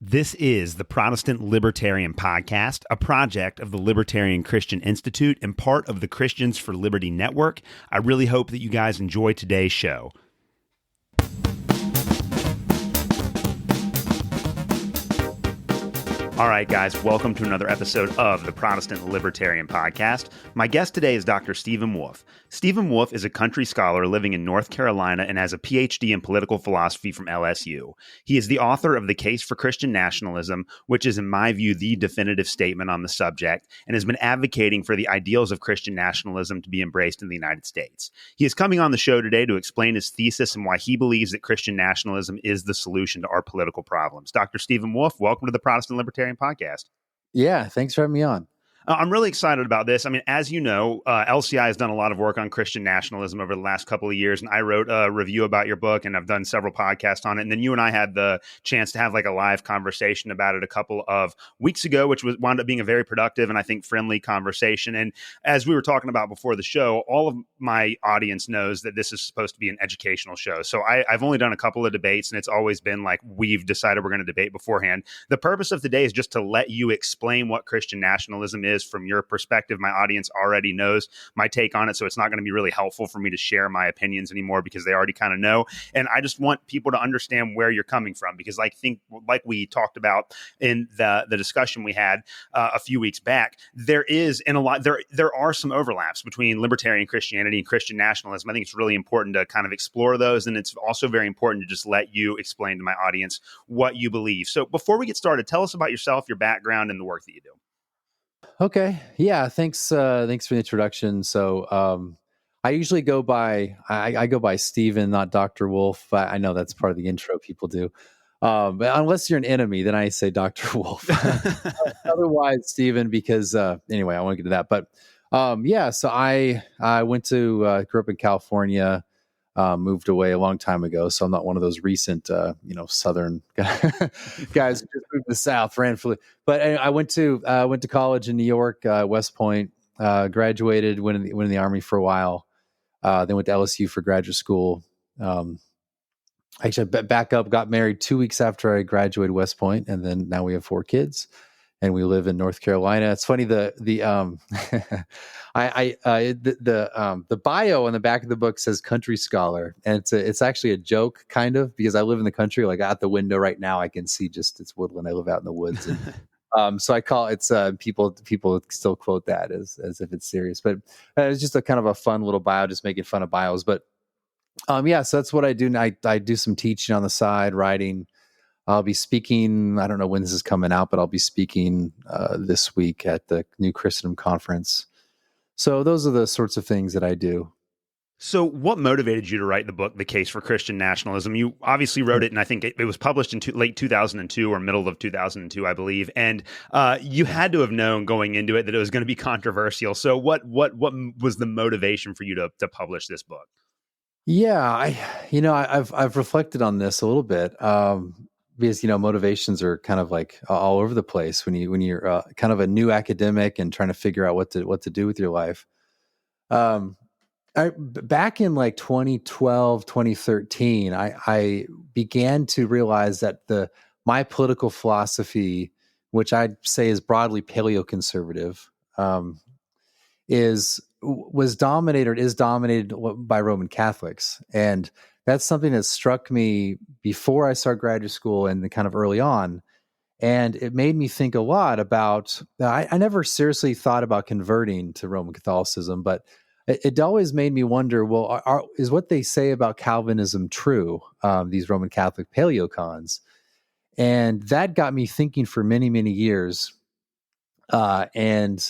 This is the Protestant Libertarian Podcast, a project of the Libertarian Christian Institute and part of the Christians for Liberty Network. I really hope that you guys enjoy today's show. All right, guys, welcome to another episode of the Protestant Libertarian Podcast. My guest today is Dr. Stephen Wolfe. Stephen Wolfe is a country scholar living in North Carolina and has a PhD in political philosophy from LSU. He is the author of The Case for Christian Nationalism, which is, in my view, the definitive statement on the subject, and has been advocating for the ideals of Christian nationalism to be embraced in the United States. He is coming on the show today to explain his thesis and why he believes that Christian nationalism is the solution to our political problems. Dr. Stephen Wolfe, welcome to the Protestant Libertarian Podcast. Yeah, thanks for having me on. I'm really excited about this. I mean, as you know, LCI has done a lot of work on Christian nationalism over the last couple of years, and I wrote a review about your book, and I've done several podcasts on it. And then you and I had the chance to have like a live conversation about it a couple of weeks ago, which wound up being a very productive and I think friendly conversation. And as we were talking about before the show, all of my audience knows that this is supposed to be an educational show. So I've only done a couple of debates, and it's always been like we've decided we're going to debate beforehand. The purpose of today is just to let you explain what Christian nationalism is from your perspective. My audience already knows my take on it, so it's not going to be really helpful for me to share my opinions anymore because they already kind of know. And I just want people to understand where you're coming from, because I think, like we talked about in the discussion we had a few weeks back, there are some overlaps between libertarian Christianity and Christian nationalism. I think it's really important to kind of explore those, and it's also very important to just let you explain to my audience what you believe. So before we get started, tell us about yourself, your background, and the work that you do. Okay. Yeah. Thanks. Thanks for the introduction. So, I usually go by, I go by Stephen, not Dr. Wolfe. I know that's part of the intro people do. But unless you're an enemy, then I say Dr. Wolfe. Otherwise, Stephen, because, anyway, I want to get to that. But, yeah, so I went to, grew up in California, moved away a long time ago. So I'm not one of those recent, Southern guys who just moved to the South, ran for. But I went to college in New York, West Point, graduated, went in the Army for a while, then went to LSU for graduate school. Actually, back up, got married 2 weeks after I graduated West Point, and then now we have 4 kids. And we live in North Carolina. It's funny, the bio on the back of the book says country scholar, and it's actually a joke, kind of, because I live in the country. Like out the window right now, I can see it's woodland. I live out in the woods, and, so I call it's people still quote that as if it's serious, but it's just a kind of a fun little bio, just making fun of bios. But yeah, so that's what I do. I do some teaching on the side, writing. I'll be speaking, I don't know when this is coming out, but I'll be speaking this week at the New Christendom Conference. So those are the sorts of things that I do. So what motivated you to write the book, The Case for Christian Nationalism? You obviously wrote it, and I think it was published in late 2002 or middle of 2002, I believe. And you had to have known going into it that it was going to be controversial. So what was the motivation for you to publish this book? Yeah, I've reflected on this a little bit. Because, motivations are kind of like all over the place when you're kind of a new academic and trying to figure out what to do with your life. Back in like 2012, 2013, I began to realize that my political philosophy, which I'd say is broadly paleoconservative, is dominated by Roman Catholics. And that's something that struck me before I started graduate school and kind of early on. And it made me think a lot about, I never seriously thought about converting to Roman Catholicism, but it always made me wonder, well, is what they say about Calvinism true, these Roman Catholic paleocons? And that got me thinking for many, many years. And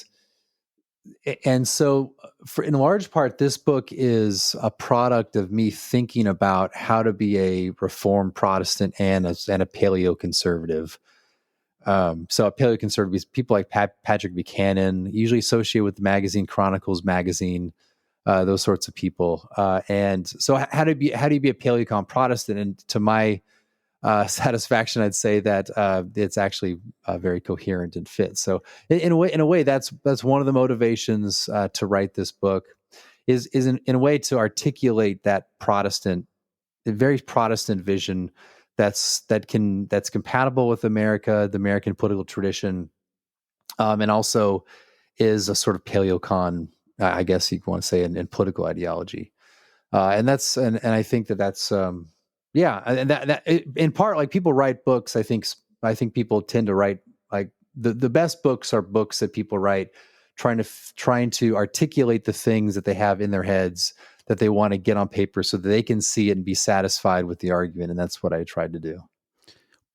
so, in large part, this book is a product of me thinking about how to be a Reformed Protestant and a paleoconservative. So a paleoconservative is people like Patrick Buchanan, usually associated with the magazine Chronicles magazine, those sorts of people. And so, how do you be a paleocon Protestant? And to my satisfaction, I'd say that it's actually very coherent and fit. So, in a way, that's one of the motivations to write this book, is in a way to articulate that very Protestant vision that's compatible with America, the American political tradition, and also is a sort of paleocon, I guess you want to say, in political ideology. And I think that's and that in part, like, people write books. I think people tend to write, like, the best books are books that people write trying to articulate the things that they have in their heads that they want to get on paper so that they can see it and be satisfied with the argument. And that's what I tried to do.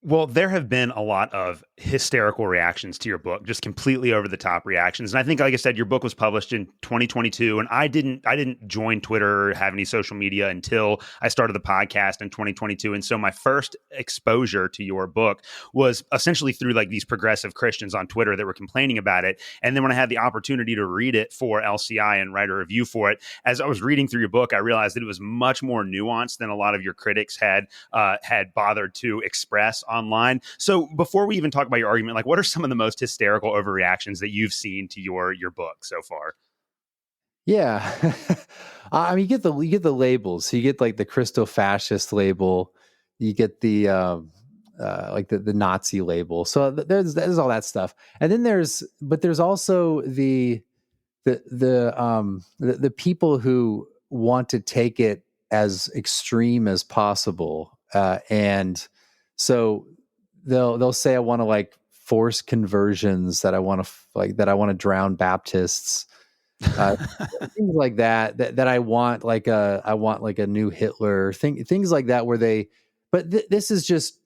Well, there have been a lot of hysterical reactions to your book, just completely over the top reactions. And I think, like I said, your book was published in 2022, and I didn't join Twitter or have any social media until I started the podcast in 2022. And so my first exposure to your book was essentially through, like, these progressive Christians on Twitter that were complaining about it. And then when I had the opportunity to read it for LCI and write a review for it, as I was reading through your book, I realized that it was much more nuanced than a lot of your critics had bothered to express online. So before we even talk about your argument, like, what are some of the most hysterical overreactions that you've seen to your book so far? Yeah. I mean, you get the labels. So you get, like, the Christo-fascist label, you get the like the Nazi label. So there's all that stuff. And then there's also the people who want to take it as extreme as possible. And so they'll say, I want to, like, force conversions, that I want to drown Baptists, things like that I want like a new Hitler things like that, where this is just,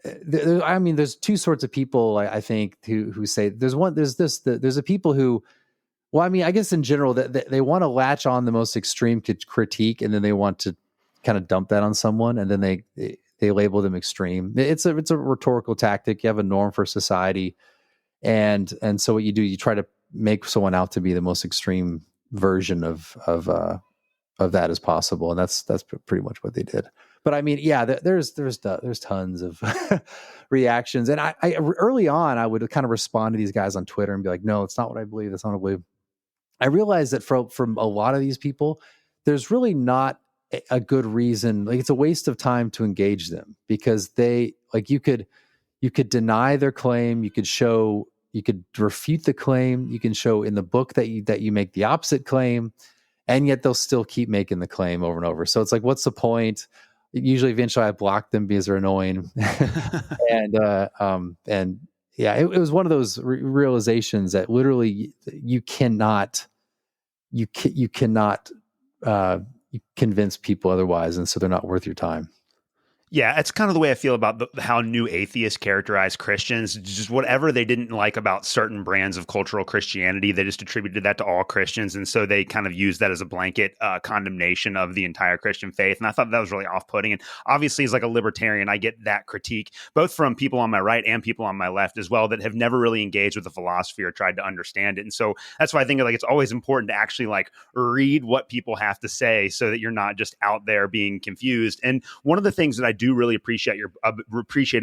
I mean, there's two sorts of people, I think, who say there's a people who, well, I mean, I guess in general that they want to latch on the most extreme critique, and then they want to kind of dump that on someone, and then they label them extreme. It's a rhetorical tactic. You have a norm for society, and so what you do, you try to make someone out to be the most extreme version of that as possible, and that's pretty much what they did. But I mean, yeah, there's tons of reactions, and I early on I would kind of respond to these guys on Twitter and be like, no, it's not what I believe. That's not what I believe. I realized that from a lot of these people, there's really not a good reason. Like, it's a waste of time to engage them, because they, like, you could deny their claim, you could refute the claim, you can show in the book that you make the opposite claim, and yet they'll still keep making the claim over and over. So it's like, what's the point? Usually, eventually, I block them because they're annoying. and yeah, it was one of those realizations that literally you cannot convince people otherwise, and so they're not worth your time. Yeah, it's kind of the way I feel about how new atheists characterize Christians. Just whatever they didn't like about certain brands of cultural Christianity, they just attributed that to all Christians. And so they kind of use that as a blanket condemnation of the entire Christian faith. And I thought that was really off-putting. And obviously, as like a libertarian, I get that critique, both from people on my right and people on my left as well, that have never really engaged with the philosophy or tried to understand it. And so that's why I think, like, it's always important to actually, like, read what people have to say so that you're not just out there being confused. And one of the things that I do really appreciate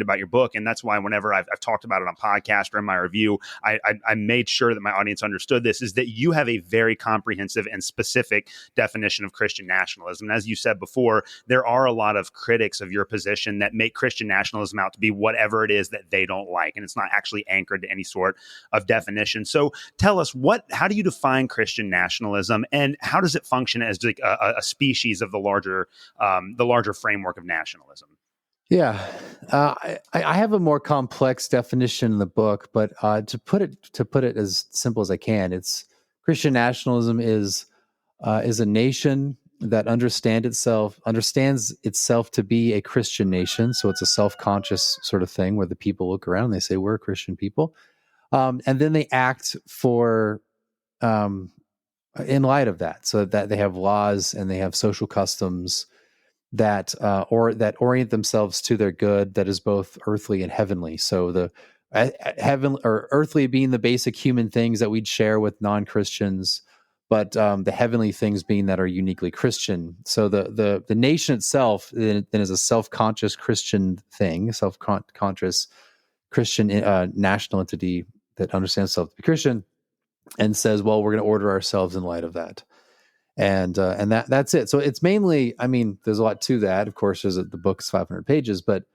about your book, and that's why whenever I've talked about it on podcast or in my review, I made sure that my audience understood this, is that you have a very comprehensive and specific definition of Christian nationalism. And as you said before, there are a lot of critics of your position that make Christian nationalism out to be whatever it is that they don't like, and it's not actually anchored to any sort of definition. So tell us, how do you define Christian nationalism, and how does it function as, like, a species of the larger framework of nationalism? Yeah, I have a more complex definition in the book, but to put it as simple as I can, it's Christian nationalism is a nation that understands itself to be a Christian nation. So it's a self-conscious sort of thing where the people look around and they say, we're a Christian people, and then they act for in light of that, so that they have laws and they have social customs that orient themselves to their good that is both earthly and heavenly. So the heaven or earthly being the basic human things that we'd share with non-Christians, but the heavenly things being that are uniquely Christian. So the nation itself then is a self-conscious Christian thing, self-conscious Christian national entity that understands itself to be Christian and says, well, we're going to order ourselves in light of that. And that's it. So it's mainly, I mean, there's a lot to that. Of course, the book's 500 pages, but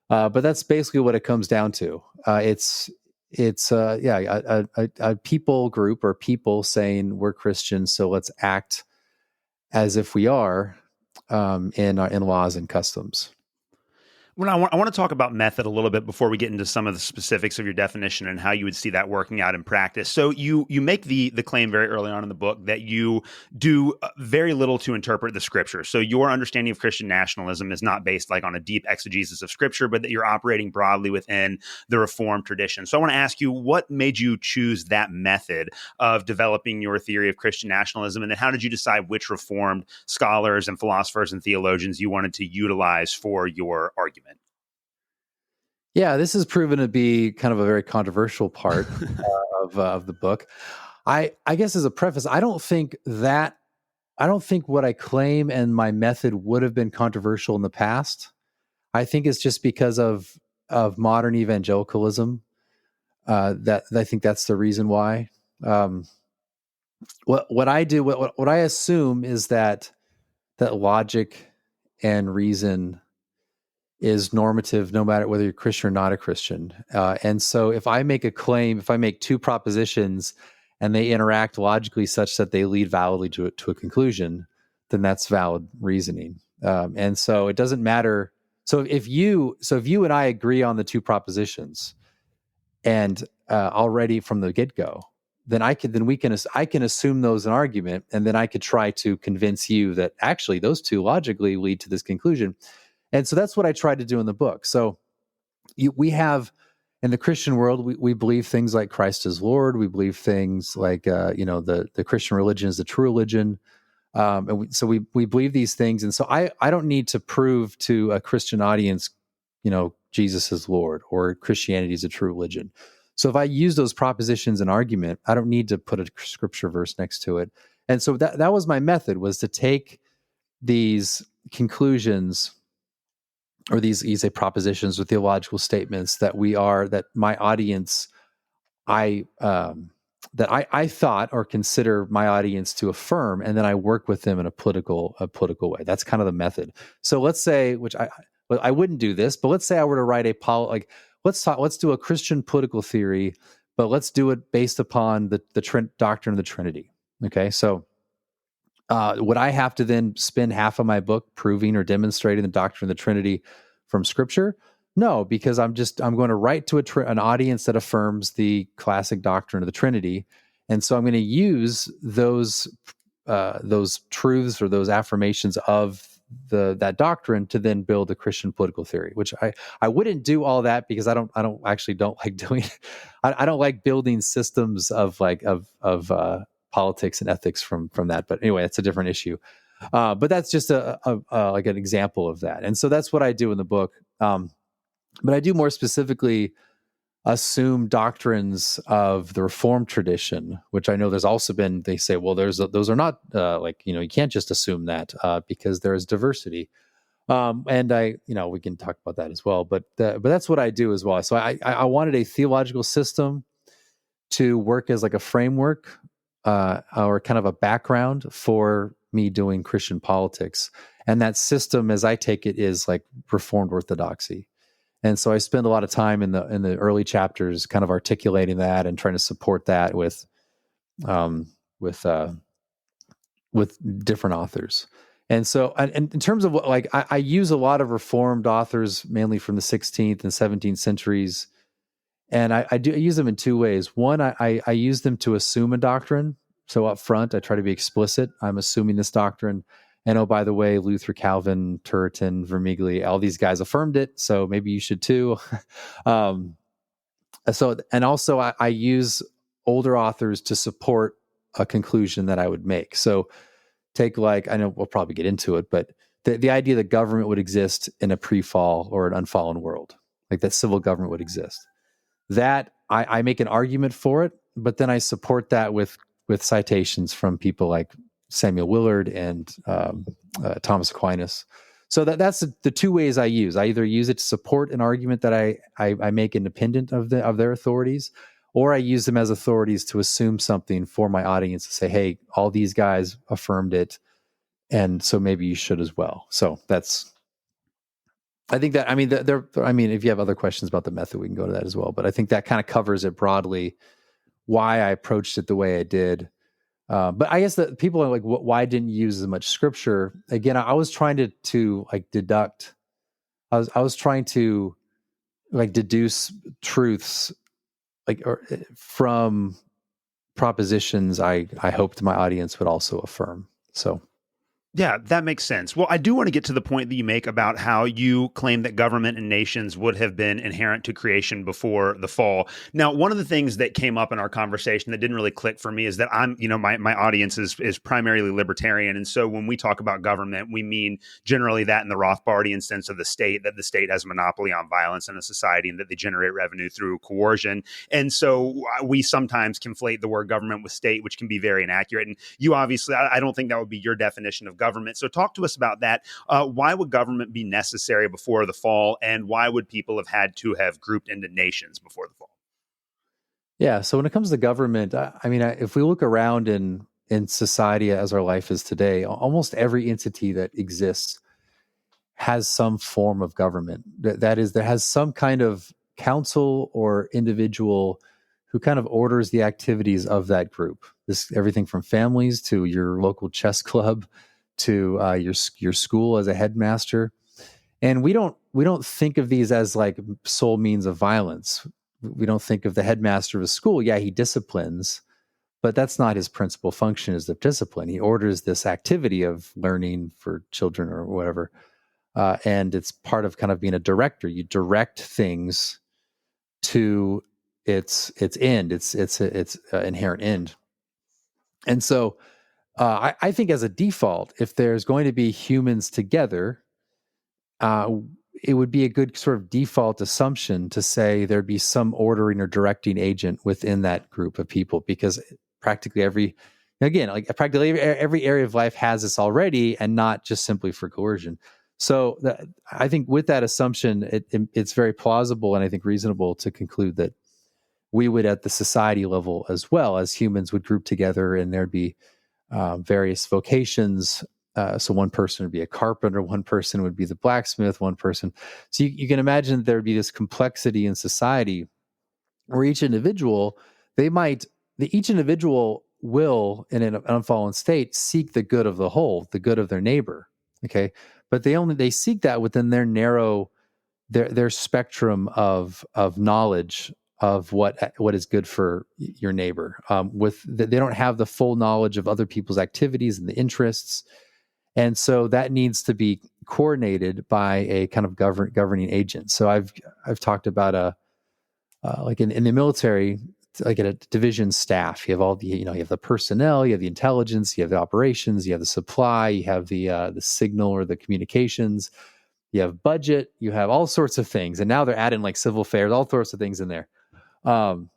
But that's basically what it comes down to. It's a people group or people saying we're Christians, so let's act as if we are in laws and customs. Well, I want to talk about method a little bit before we get into some of the specifics of your definition and how you would see that working out in practice. So you make the claim very early on in the book that you do very little to interpret the scripture. So your understanding of Christian nationalism is not based like on a deep exegesis of scripture, but that you're operating broadly within the Reformed tradition. So I want to ask you, what made you choose that method of developing your theory of Christian nationalism? And then how did you decide which Reformed scholars and philosophers and theologians you wanted to utilize for your argument? Yeah, this has proven to be kind of a very controversial part of the book. I guess as a preface, I don't think what I claim and my method would have been controversial in the past. I think it's just because of modern evangelicalism that I think that's the reason why. What I assume is that logic and reason is normative no matter whether you're Christian or not a Christian. And so if I make a claim, if I make two propositions and they interact logically such that they lead validly to a conclusion, then that's valid reasoning. And so it doesn't matter. So if you and I agree on the two propositions and already from the get-go, then I can assume those in argument, and then I could try to convince you that actually those two logically lead to this conclusion. And so that's what I tried to do in the book. So we have, in the Christian world, we believe things like Christ is Lord. We believe things like, the Christian religion is the true religion. So we believe these things. And so I don't need to prove to a Christian audience, Jesus is Lord or Christianity is a true religion. So if I use those propositions in argument, I don't need to put a scripture verse next to it. And so that was my method, was to take these conclusions or these propositions or theological statements that my audience, I thought or consider my audience to affirm, and then I work with them in a political way. That's kind of the method. So let's say, which I wouldn't do this, but let's say I were to write let's do a Christian political theory, but let's do it based upon the doctrine of the Trinity. Okay, so would I have to then spend half of my book proving or demonstrating the doctrine of the Trinity from Scripture? No, because I'm going to write to an audience that affirms the classic doctrine of the Trinity, and so I'm going to use those truths or those affirmations of that doctrine to then build a Christian political theory. Which I wouldn't do all that because I don't like doing. I don't like building systems of politics and ethics from that. But anyway, it's a different issue. But that's just like an example of that. And so that's what I do in the book. But I do more specifically assume doctrines of the Reformed tradition, which I know there's also been, they say, well, those are not you can't just assume that because there is diversity. And we can talk about that as well. But that's what I do as well. So I wanted a theological system to work as like a framework or kind of a background for me doing Christian politics. And that system, as I take it, is like Reformed orthodoxy. And so I spend a lot of time in the early chapters kind of articulating that and trying to support that with different authors. And so, and in terms of I use a lot of Reformed authors, mainly from the 16th and 17th centuries. And I use them in two ways. One, I use them to assume a doctrine. So up front, I try to be explicit. I'm assuming this doctrine. And oh, by the way, Luther, Calvin, Turretin, Vermigli, all these guys affirmed it. So maybe you should too. And also I use older authors to support a conclusion that I would make. So take I know we'll probably get into it, but the idea that government would exist in a pre-fall or an unfallen world, like that civil government would exist. That I make an argument for it, but then I support that with citations from people like Samuel Willard and Thomas Aquinas. So that's the two ways I use. I either use it to support an argument that I make independent of their authorities, or I use them as authorities to assume something for my audience to say, hey, all these guys affirmed it, and so maybe you should as well. So that's I think that, I mean, I mean, if you have other questions about the method, we can go to that as well. But I think that kind of covers it broadly, why I approached it the way I did. But I guess that people are like, why didn't you use as much scripture? Again, I was trying to like deduct. I was trying to like deduce truths like from propositions I hoped my audience would also affirm. So Yeah, that makes sense. Well, I do want to get to the point that you make about how you claim that government and nations would have been inherent to creation before the fall. Now, one of the things that came up in our conversation that didn't really click for me is that my audience is primarily libertarian. And so when we talk about government, we mean generally that in the Rothbardian sense of the state, that the state has a monopoly on violence in a society and that they generate revenue through coercion. And so we sometimes conflate the word government with state, which can be very inaccurate. And you obviously, I don't think that would be your definition of government. So talk to us about that. Why would government be necessary before the fall? And why would people have had to have grouped into nations before the fall? yeah, so when it comes to government, I mean, if we look around in society as our life is today, almost every entity that exists has some form of government. That is, there has some kind of council or individual who kind of orders the activities of that group. This everything from families to your local chess club to your school as a headmaster. And we don't think of these as like sole means of violence. We don't think of the headmaster of a school. Yeah, he disciplines, but that's not his principal function is the discipline. He orders this activity of learning for children or whatever. And it's part of kind of being a director. You direct things to its end, its inherent end. And so I think as a default, if there's going to be humans together, it would be a good sort of default assumption to say there'd be some ordering or directing agent within that group of people, because practically every area of life has this already, and not just simply for coercion. So I think with that assumption, it's very plausible and I think reasonable to conclude that we would, at the society level as well as humans, would group together, and there'd be various vocations. So one person would be a carpenter, one person would be the blacksmith, one person. So you can imagine that there would be this complexity in society where each individual, each individual will, in an unfallen state, seek the good of the whole, the good of their neighbor. Okay. But they seek that within their narrow, their spectrum of knowledge of what is good for your neighbor. They don't have the full knowledge of other people's activities and the interests. And so that needs to be coordinated by a kind of governing agent. So I've talked about like in the military, like at a division staff, you have all the, you have the personnel, you have the intelligence, you have the operations, you have the supply, you have the signal or the communications, you have budget, you have all sorts of things. And now they're adding like civil affairs, all sorts of things in there. Well,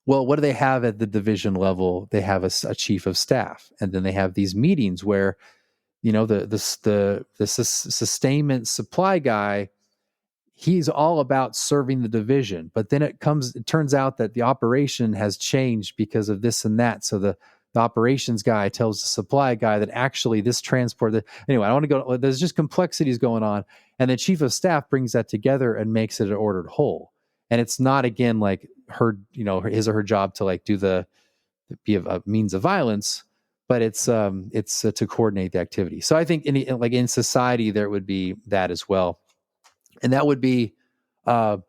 what do they have at the division level? They have a chief of staff, and then they have these meetings where, the sustainment supply guy, he's all about serving the division, but then it turns out that the operation has changed because of this and that. So the operations guy tells the supply guy that actually this transport, anyway, I don't want to go, there's just complexities going on. And the chief of staff brings that together and makes it an ordered whole. And it's not, again, like his or her job to like be a means of violence, but it's to coordinate the activity. So I think in society, there would be that as well. And that would be, and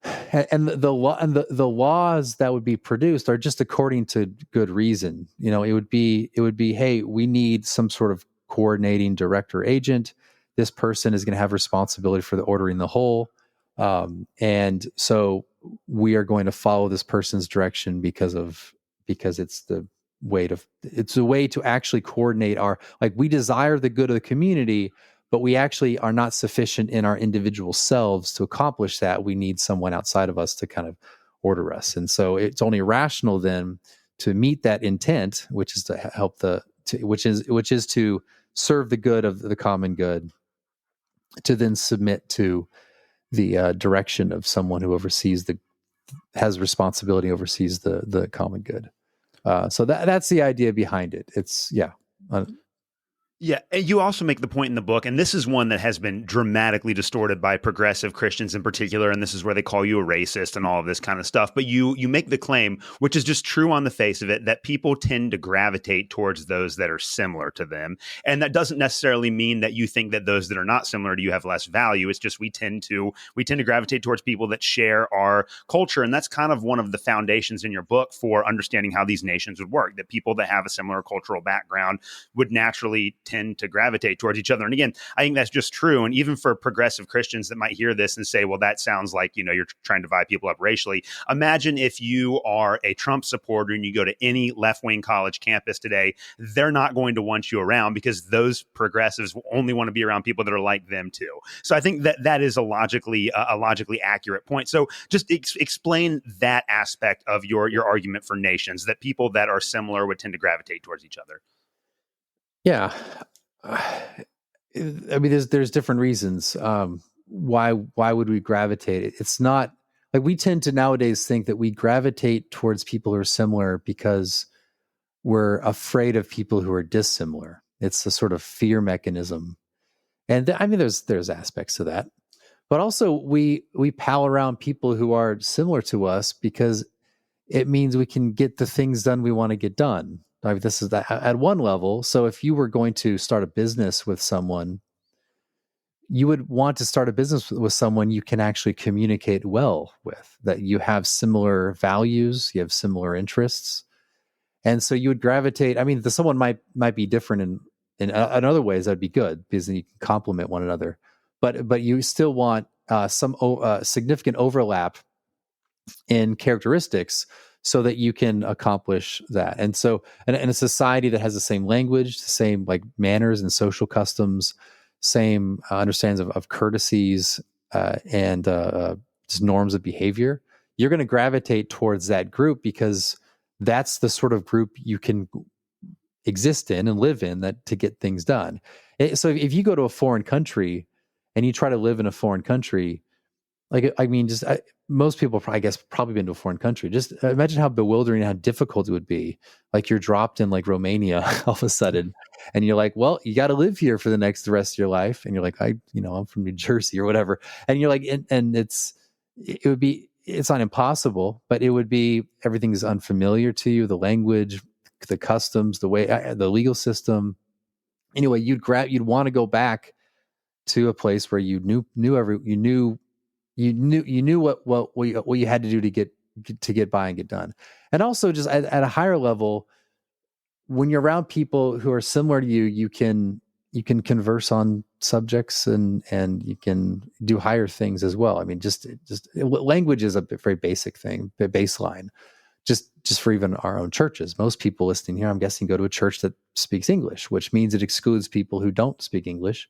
the laws that would be produced are just according to good reason. It would be, hey, we need some sort of coordinating director agent. This person is going to have responsibility for the ordering the whole, and so we are going to follow this person's direction because it's a way to actually coordinate we desire the good of the community, but we actually are not sufficient in our individual selves to accomplish that. We need someone outside of us to kind of order us. And so it's only rational then to meet that intent, which is to help which is to serve the good of the common good, to then submit to the direction of someone who has responsibility, oversees the common good. So that's the idea behind it. It's Yeah, and you also make the point in the book, and this is one that has been dramatically distorted by progressive Christians in particular, and this is where they call you a racist and all of this kind of stuff. But you make the claim, which is just true on the face of it, that people tend to gravitate towards those that are similar to them, and that doesn't necessarily mean that you think that those that are not similar to you have less value. It's just we tend to gravitate towards people that share our culture, and that's kind of one of the foundations in your book for understanding how these nations would work. That people that have a similar cultural background would naturally tend to gravitate towards each other. And again, I think that's just true. And even for progressive Christians that might hear this and say, well, that sounds like, you're trying to divide people up racially. Imagine if you are a Trump supporter and you go to any left-wing college campus today, they're not going to want you around because those progressives will only want to be around people that are like them too. So I think that is a logically accurate point. So just explain that aspect of your argument for nations, that people that are similar would tend to gravitate towards each other. Yeah. I mean, there's different reasons. Why would we gravitate? It's not like we tend to nowadays think that we gravitate towards people who are similar because we're afraid of people who are dissimilar. It's a sort of fear mechanism. And I mean, there's aspects to that, but also we pal around people who are similar to us because it means we can get the things done we want to get done. I mean, this is that at one level. So if you were going to start a business with someone, you would want to start a business with someone you can actually communicate well with, that you have similar values, you have similar interests. And so you would gravitate. I mean, someone might be different in other ways. That'd be good because then you can complement one another. But you still want some significant overlap in characteristics so that you can accomplish that. And so in a society that has the same language, the same like manners and social customs, same understandings of courtesies and just norms of behavior, you're going to gravitate towards that group because that's the sort of group you can exist in and live in that to get things done. So if you go to a foreign country and you try to live in a foreign country, like, I mean, most people, I guess, probably been to a foreign country. Just imagine how bewildering and how difficult it would be. Like you're dropped in like Romania all of a sudden, and you're like, well, you got to live here for the rest of your life. And you're like, I'm from New Jersey or whatever. And you're like, and it's not impossible, but it would be, everything's unfamiliar to you, the language, the customs, the way, the legal system. Anyway, you'd want to go back to a place where you knew what you had to do to get by and get done. And also just at a higher level, when you're around people who are similar to you, you can converse on subjects and you can do higher things as well. I mean, just language is a very basic thing, baseline. Just for even our own churches, most people listening here, I'm guessing, go to a church that speaks English, which means it excludes people who don't speak English.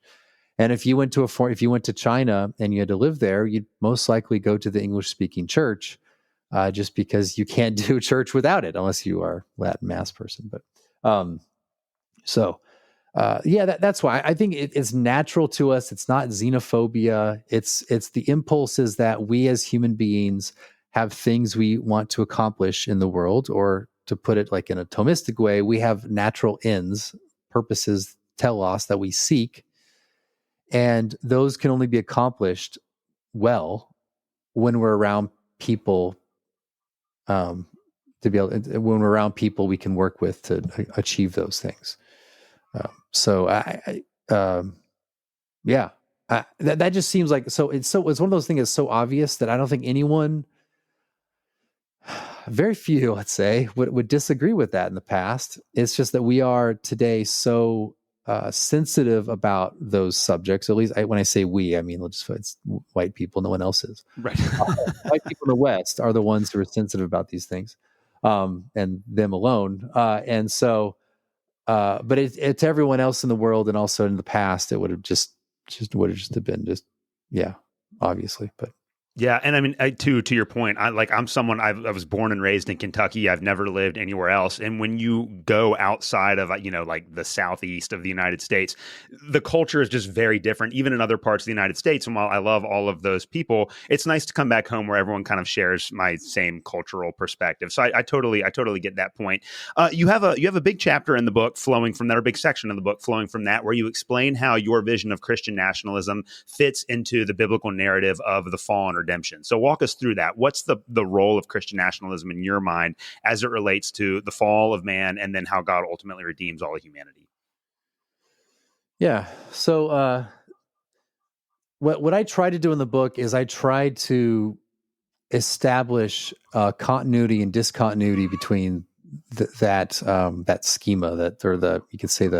And if you went to China and you had to live there, you'd most likely go to the English-speaking church, just because you can't do church without it unless you are a Latin Mass person. But that's why I think it's natural to us. It's not xenophobia. It's the impulses that we as human beings have things we want to accomplish in the world, or to put it like in a Thomistic way, we have natural ends, purposes, telos, that we seek. And those can only be accomplished well when we're around people. When we're around people we can work with to achieve those things. That just seems like it's one of those things that's so obvious that I don't think anyone, very few, let's say, would disagree with that in the past. It's just that we are today so sensitive about those subjects. At least when I say we, I mean it's white people. No one else is. Right. White people in the West are the ones who are sensitive about these things, and them alone. And so, but it's everyone else in the world, and also in the past, it would have just been obviously. But Yeah, and I mean, to your point, I'm someone I was born and raised in Kentucky. I've never lived anywhere else. And when you go outside of like the southeast of the United States, the culture is just very different, even in other parts of the United States. And while I love all of those people, it's nice to come back home where everyone kind of shares my same cultural perspective. So I totally get that point. You have a big chapter in the book flowing from that, or a big section of the book flowing from that, where you explain how your vision of Christian nationalism fits into the biblical narrative of the fall and redemption. So walk us through that. What's the role of Christian nationalism in your mind as it relates to the fall of man and then how God ultimately redeems all of humanity? Yeah. So what I try to do in the book is I try to establish continuity and discontinuity between that schema, that, or the, you could say,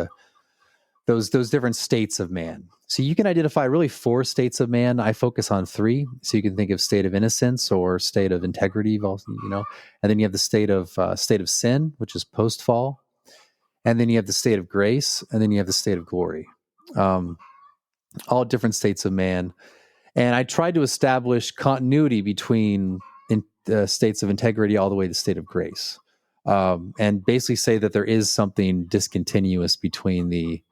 those different states of man. So you can identify really 4 states of man. I focus on 3. So you can think of state of innocence or state of integrity, and then you have the state of sin, which is post fall, and then you have the state of grace, and then you have the state of glory. All different states of man. And I tried to establish continuity between states of integrity all the way to the state of grace, and basically say that there is something discontinuous between the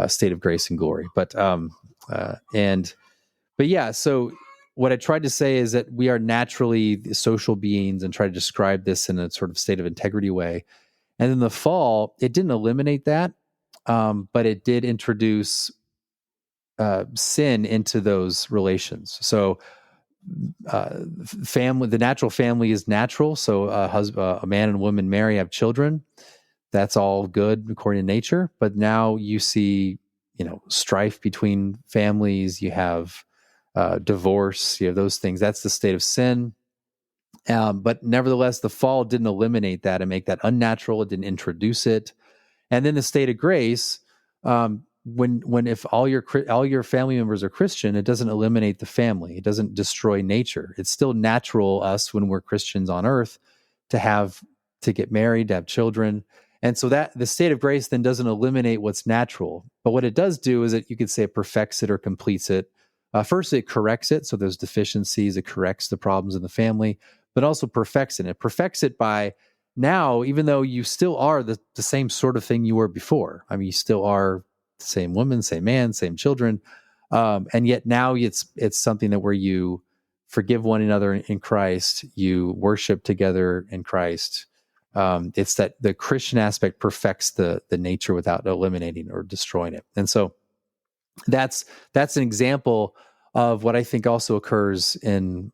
state of grace and glory. But yeah, so what I tried to say is that we are naturally social beings, and try to describe this in a sort of state of integrity way. And then the fall, it didn't eliminate that, but it did introduce sin into those relations. So family, the natural family is natural. So a man and woman marry, have children. That's all good according to nature. But now you see, strife between families. You have divorce. You have those things. That's the state of sin. But nevertheless, the fall didn't eliminate that and make that unnatural. It didn't introduce it. And then the state of grace, when if all your family members are Christian, it doesn't eliminate the family. It doesn't destroy nature. It's still natural, us, when we're Christians on earth, to get married, to have children. And so that the state of grace then doesn't eliminate what's natural. But what it does do is that you could say it perfects it or completes it. First, it corrects it. So those deficiencies, it corrects the problems in the family, but also perfects it. It perfects it by now, even though you still are the same sort of thing you were before. I mean, you still are the same woman, same man, same children. And yet now it's something that where you forgive one another in Christ, you worship together in Christ. It's that the Christian aspect perfects the nature without eliminating or destroying it. And so that's an example of what I think also occurs in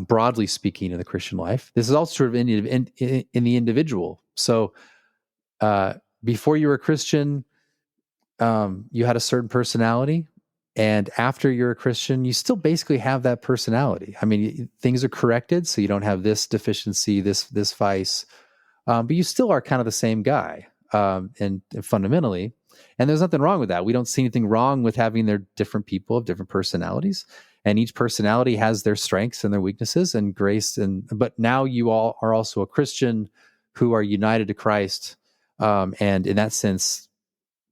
broadly speaking in the Christian life. This is also sort of in the individual. So before you were a Christian, you had a certain personality, and after you're a Christian, you still basically have that personality. I mean, things are corrected, so you don't have this deficiency, this vice, but you still are kind of the same guy, and fundamentally. And there's nothing wrong with that. We don't see anything wrong with having their different people of different personalities, and each personality has their strengths and their weaknesses and grace. But now you all are also a Christian who are united to Christ, and in that sense,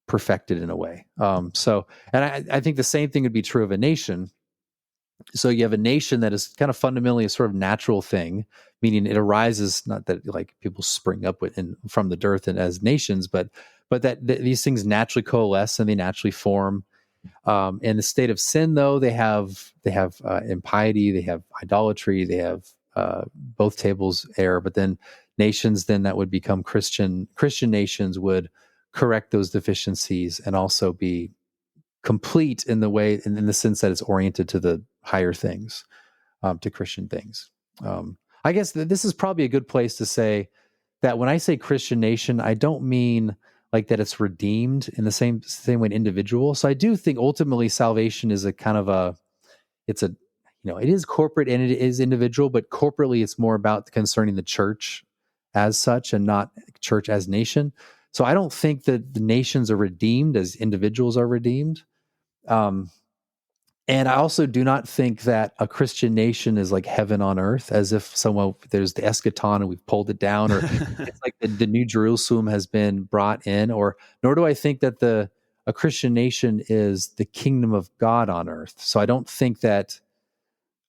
perfected in a way. And I think the same thing would be true of a nation. So you have a nation that is kind of fundamentally a sort of natural thing, meaning it arises, not that like people spring up from the dirt and as nations, but that these things naturally coalesce and they naturally form. In the state of sin, though, they have impiety, they have idolatry, they have both tables error. But then nations, then that would become Christian nations would correct those deficiencies and also be complete in the sense that it's oriented to the higher things, to Christian things. I guess this is probably a good place to say that when I say Christian nation, I don't mean like that it's redeemed in the same way an individual. So I do think ultimately salvation is it is corporate and it is individual, but corporately it's more about concerning the church as such and not church as nation. So I don't think that the nations are redeemed as individuals are redeemed. And I also do not think that a Christian nation is like heaven on earth, as if there's the eschaton and we've pulled it down, or it's like the New Jerusalem has been brought in, nor do I think that a Christian nation is the kingdom of God on earth. So I don't think that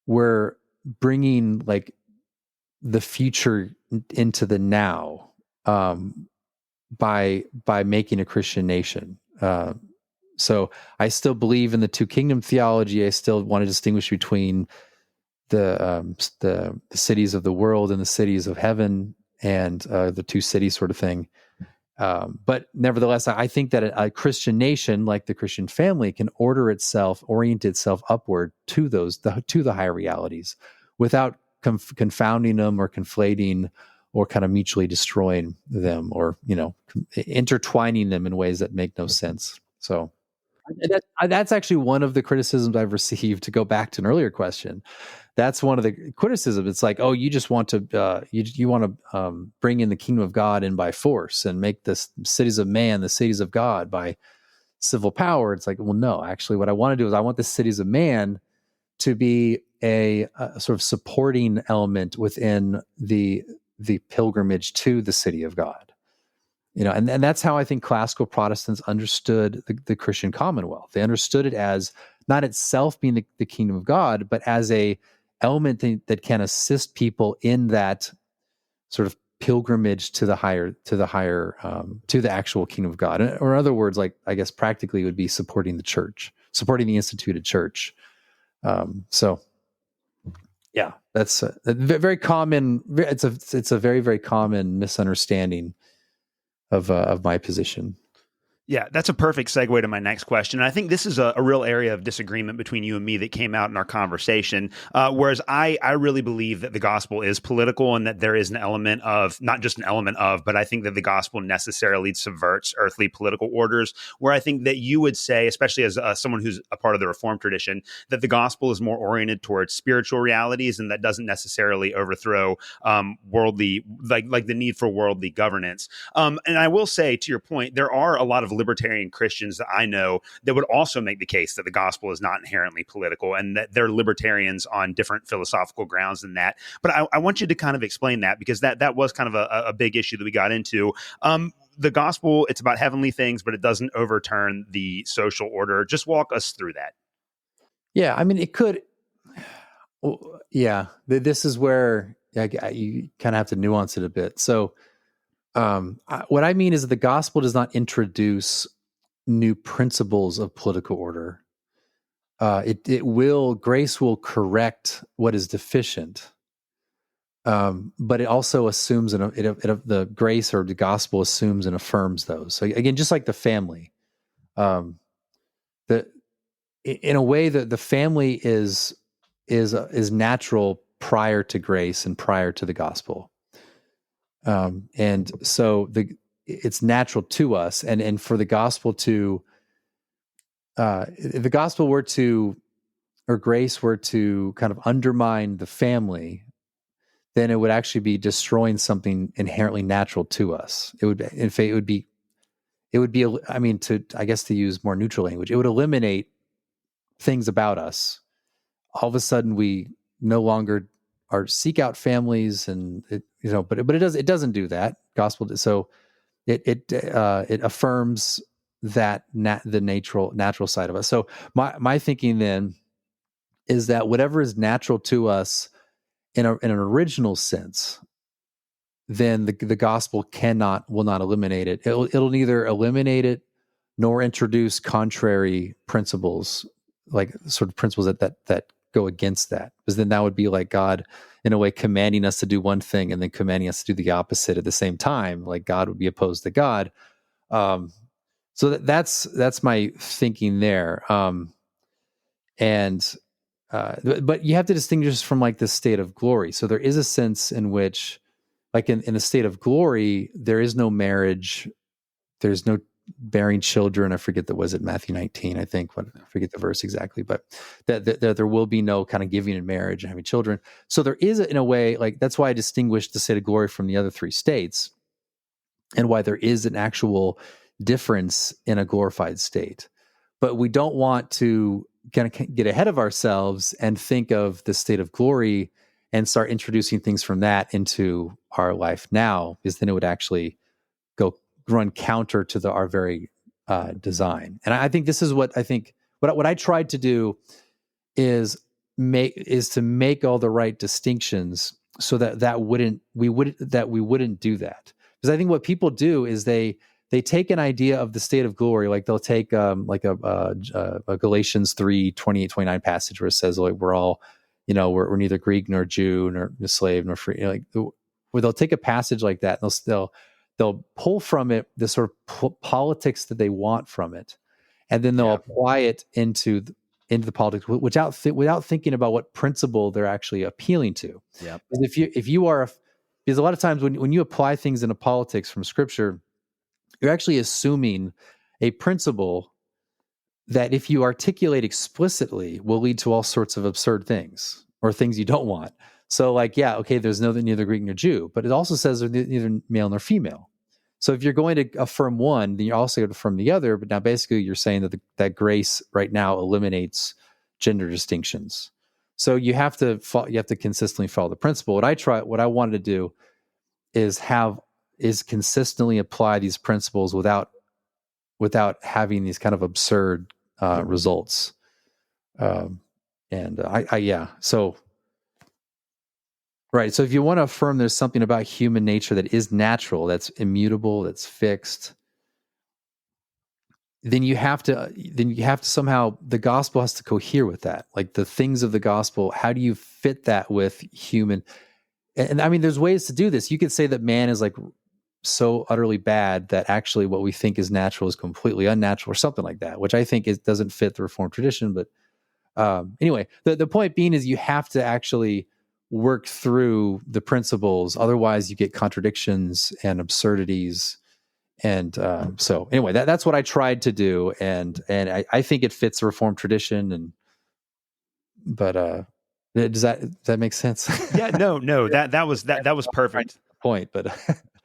we're bringing like the future into the now by making a Christian nation. So I still believe in the two kingdom theology. I still want to distinguish between the cities of the world and the cities of heaven, and the two cities sort of thing. But nevertheless, I think that a Christian nation, like the Christian family, can orient itself upward to the higher realities, without confounding them or conflating or kind of mutually destroying them, or intertwining them in ways that make no sense. So that's actually one of the criticisms I've received. To go back to an earlier question, that's one of the criticisms. It's like, oh, you just want to you want to bring in the kingdom of God in by force and make the cities of man the cities of God by civil power. It's like, well, no, actually, what I want to do is I want the cities of man to be a sort of supporting element within the pilgrimage to the city of God. And that's how I think classical Protestants understood the Christian Commonwealth. They understood it as not itself being the kingdom of God, but as a element that can assist people in that sort of pilgrimage to the actual kingdom of God. Or in other words, like, I guess practically, it would be supporting the church, supporting the instituted church. So yeah, that's a very common. It's a very, very common misunderstanding of my position. Yeah, that's a perfect segue to my next question. And I think this is a real area of disagreement between you and me that came out in our conversation. Whereas I really believe that the gospel is political, and that there is an element of, not just an element of, but I think that the gospel necessarily subverts earthly political orders, where I think that you would say, especially as someone who's a part of the Reformed tradition, that the gospel is more oriented towards spiritual realities, and that doesn't necessarily overthrow worldly, like the need for worldly governance. And I will say, to your point, there are a lot of libertarian Christians that I know that would also make the case that the gospel is not inherently political, and that they're libertarians on different philosophical grounds than that. But I want you to kind of explain that, because that was kind of a big issue that we got into. The gospel, it's about heavenly things, but it doesn't overturn the social order. Just walk us through that. Yeah, I mean, it could. Yeah, this is where you kind of have to nuance it a bit. So what I mean is that the gospel does not introduce new principles of political order. Grace will correct what is deficient, but it also assumes, the grace or the gospel assumes and affirms those. So again, just like the family, in a way that the family is natural prior to grace and prior to the gospel. And so it's natural to us, and for the gospel to, if the gospel were to, or grace were to kind of undermine the family, then it would actually be destroying something inherently natural to us. It would, in fact, it would be, I mean, I guess to use more neutral language, it would eliminate things about us. All of a sudden, we no longer seek out families, and but it doesn't do that. Gospel, so it affirms that the natural side of us. So my thinking then is that whatever is natural to us in an original sense, then the gospel will not eliminate it. It'll neither eliminate it nor introduce contrary principles, like sort of principles that go against that, because then that would be like God in a way commanding us to do one thing and then commanding us to do the opposite at the same time. Like God would be opposed to God. So that's my thinking there. But you have to distinguish from like the state of glory. So there is a sense in which, like in the state of glory, there is no marriage, there's no bearing children. I forget was it Matthew 19, I think. I forget the verse exactly, but that there will be no kind of giving in marriage and having children. So there is, in a way, like that's why I distinguish the state of glory from the other three states, and why there is an actual difference in a glorified state. But we don't want to kind of get ahead of ourselves and think of the state of glory and start introducing things from that into our life now, because then it would actually run counter to our very design. And I think this is what I tried to do is make all the right distinctions so that we wouldn't do that. Because I think what people do is they take an idea of the state of glory, like they'll take like a Galatians 3:28-29 passage where it says like we're all, we're neither Greek nor Jew nor slave nor free, where they'll take a passage like that and they'll pull from it the sort of politics that they want from it, and then they'll apply it into the politics without thinking about what principle they're actually appealing to. Yeah. Because a lot of times when you apply things into politics from Scripture, you're actually assuming a principle that, if you articulate explicitly, will lead to all sorts of absurd things or things you don't want. So, like, there's neither Greek nor Jew, but it also says there's neither male nor female. So if you're going to affirm one, then you're also going to affirm the other. But now basically you're saying that grace right now eliminates gender distinctions. So you have to consistently follow the principle. What I wanted to do is consistently apply these principles without having these kind of absurd results. Right. So if you want to affirm there's something about human nature that is natural, that's immutable, that's fixed, then you have to somehow, the gospel has to cohere with that. Like the things of the gospel, how do you fit that with human? And I mean, there's ways to do this. You could say that man is like so utterly bad that actually what we think is natural is completely unnatural or something like that, which I think doesn't fit the Reformed tradition. But anyway, the point being is you have to actually work through the principles. Otherwise you get contradictions and absurdities. And so anyway, that's what I tried to do. And I think it fits the Reformed tradition. But does that make sense? Yeah, no, that was perfect. Point, but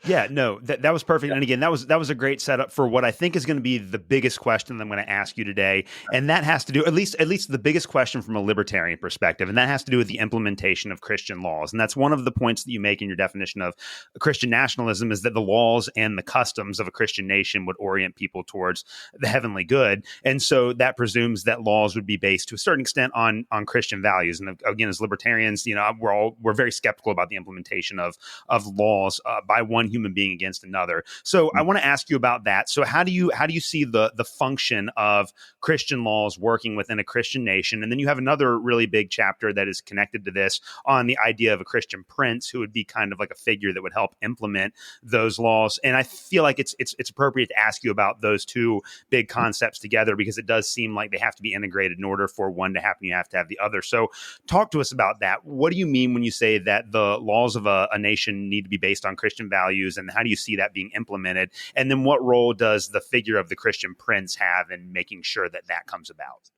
yeah, no, that was perfect. And again, that was a great setup for what I think is going to be the biggest question that I'm going to ask you today. And that has to do, at least the biggest question from a libertarian perspective, and that has to do with the implementation of Christian laws. And that's one of the points that you make in your definition of Christian nationalism, is that the laws and the customs of a Christian nation would orient people towards the heavenly good. And so that presumes that laws would be based to a certain extent on Christian values. And again, as libertarians, we're very skeptical about the implementation of laws by one human being against another. So I want to ask you about that. So how do you see the function of Christian laws working within a Christian nation? And then you have another really big chapter that is connected to this on the idea of a Christian prince, who would be kind of like a figure that would help implement those laws. And I feel like it's appropriate to ask you about those two big concepts together, because it does seem like they have to be integrated. In order for one to happen, you have to have the other. So talk to us about that. What do you mean when you say that the laws of a nation need to be based on Christian values, and how do you see that being implemented? And then what role does the figure of the Christian prince have in making sure that comes about?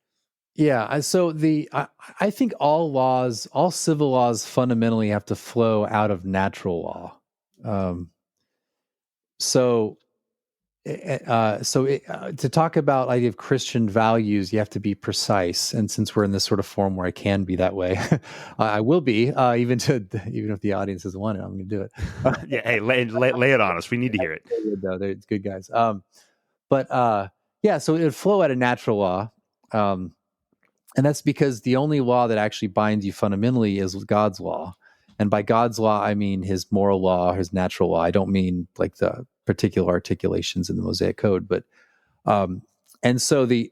Yeah, so I think all civil laws fundamentally have to flow out of natural law. To talk about idea of Christian values, you have to be precise. And since we're in this sort of forum where I can be that way, I will be, even if the audience doesn't want it, I'm going to do it. Yeah, hey, lay it on us. We need to hear it. They're good guys. So it would flow out of natural law. And that's because the only law that actually binds you fundamentally is God's law. And by God's law, I mean his moral law, his natural law. I don't mean like the particular articulations in the Mosaic Code, but and so the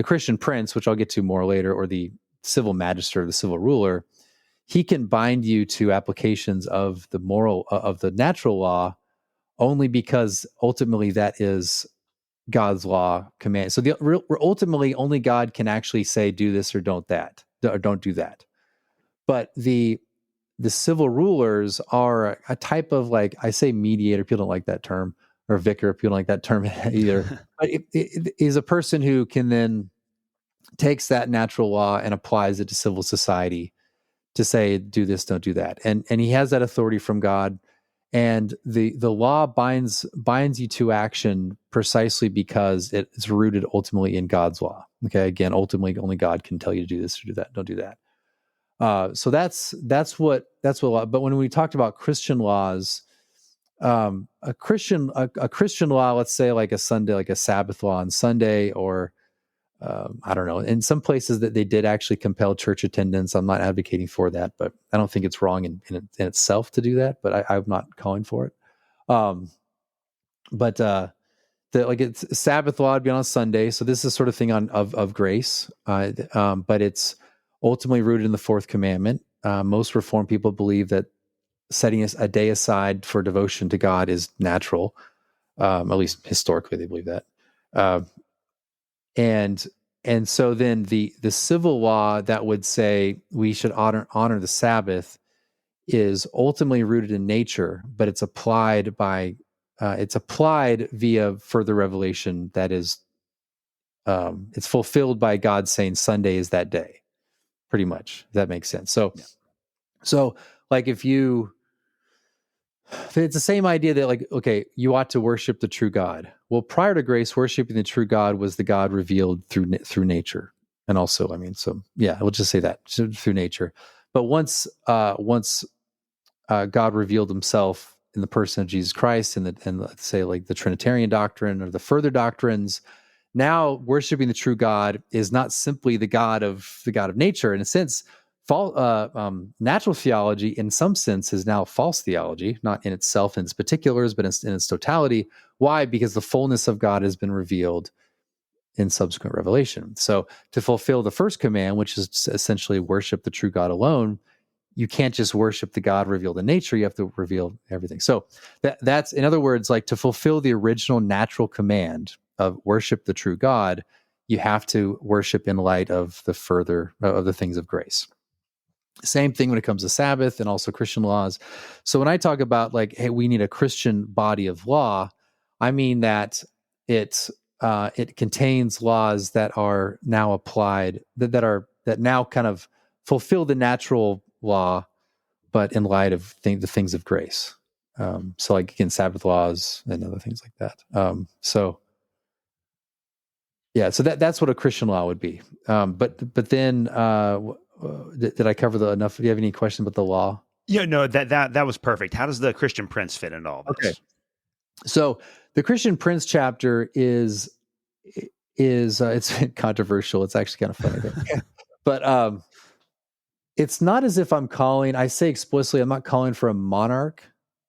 Christian prince, which I'll get to more later, or the civil magistrate, the civil ruler, he can bind you to applications of the natural law only because ultimately that is God's law command. So ultimately only God can actually say do this or don't do that. But the civil rulers are a type of, like, I say mediator, people don't like that term, or vicar, people don't like that term either. But it is a person who can then takes that natural law and applies it to civil society to say, do this, don't do that. And he has that authority from God. And the law binds you to action precisely because it's rooted ultimately in God's law. Okay, again, ultimately only God can tell you to do this or do that, don't do that. So that's what. But when we talked about Christian laws, a Christian law, let's say like a Sunday, like a Sabbath law on Sunday, or I don't know. In some places that they did actually compel church attendance. I'm not advocating for that, but I don't think it's wrong in itself to do that. But I'm not calling for it. But it's Sabbath law to be on a Sunday. So this is sort of thing of grace, but it's ultimately rooted in the fourth commandment. Most Reformed people believe that setting a day aside for devotion to God is natural. At least historically, they believe that. And so then the civil law that would say we should honor the Sabbath is ultimately rooted in nature, but it's applied via further revelation. That is, it's fulfilled by God saying Sunday is that day, pretty much. If that makes sense. So like if it's the same idea that like, okay, you ought to worship the true God. Well, prior to grace, worshiping the true God was the God revealed through nature. And also, we'll just say that through nature. But once God revealed himself in the person of Jesus Christ and let's say like the Trinitarian doctrine or the further doctrines, now worshiping the true God is not simply the God of nature. In a sense, natural theology, in some sense, is now false theology, not in itself in its particulars, but in its totality. Why? Because the fullness of God has been revealed in subsequent revelation. So to fulfill the first command, which is essentially worship the true God alone, you can't just worship the God revealed in nature. You have to reveal everything. So that's, in other words, like to fulfill the original natural command of worship the true God, you have to worship in light of the things of grace. Same thing when it comes to Sabbath and also Christian laws. So when I talk about like, hey, we need a Christian body of law, I mean that it contains laws that are now applied, that now kind of fulfill the natural law, but in light of the things of grace. So like again, Sabbath laws and other things like that. So that's what a Christian law would be. But then did I cover enough? Do you have any questions about the law? Yeah, no, that was perfect. How does the Christian Prince fit into all this? Okay. So the Christian Prince chapter is it's controversial. It's actually kind of funny, but it's not as if I say explicitly, I'm not calling for a monarch.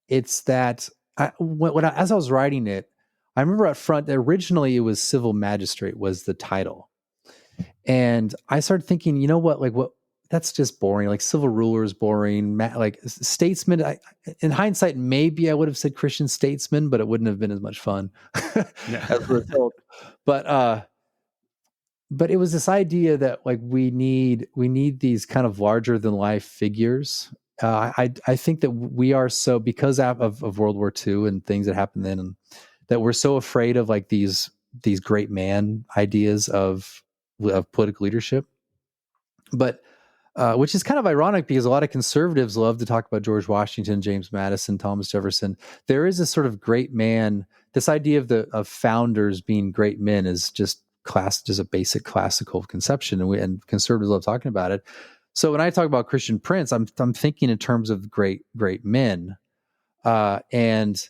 It's that as I was writing it, I remember up front, originally it was civil magistrate was the title. And I started thinking, you know what, that's just boring. Like civil ruler is boring. Like statesman, in hindsight, maybe I would have said Christian statesman, but it wouldn't have been as much fun as a result. But it was this idea that like we need these kind of larger than life figures. I think that we are so, because of World War II and things that happened then, and that we're so afraid of like these great man ideas of political leadership. But which is kind of ironic because a lot of conservatives love to talk about George Washington, James Madison, Thomas Jefferson. There is this sort of great man. This idea of founders being great men is just a basic classical conception, and conservatives love talking about it. So when I talk about Christian Prince, I'm thinking in terms of great men, and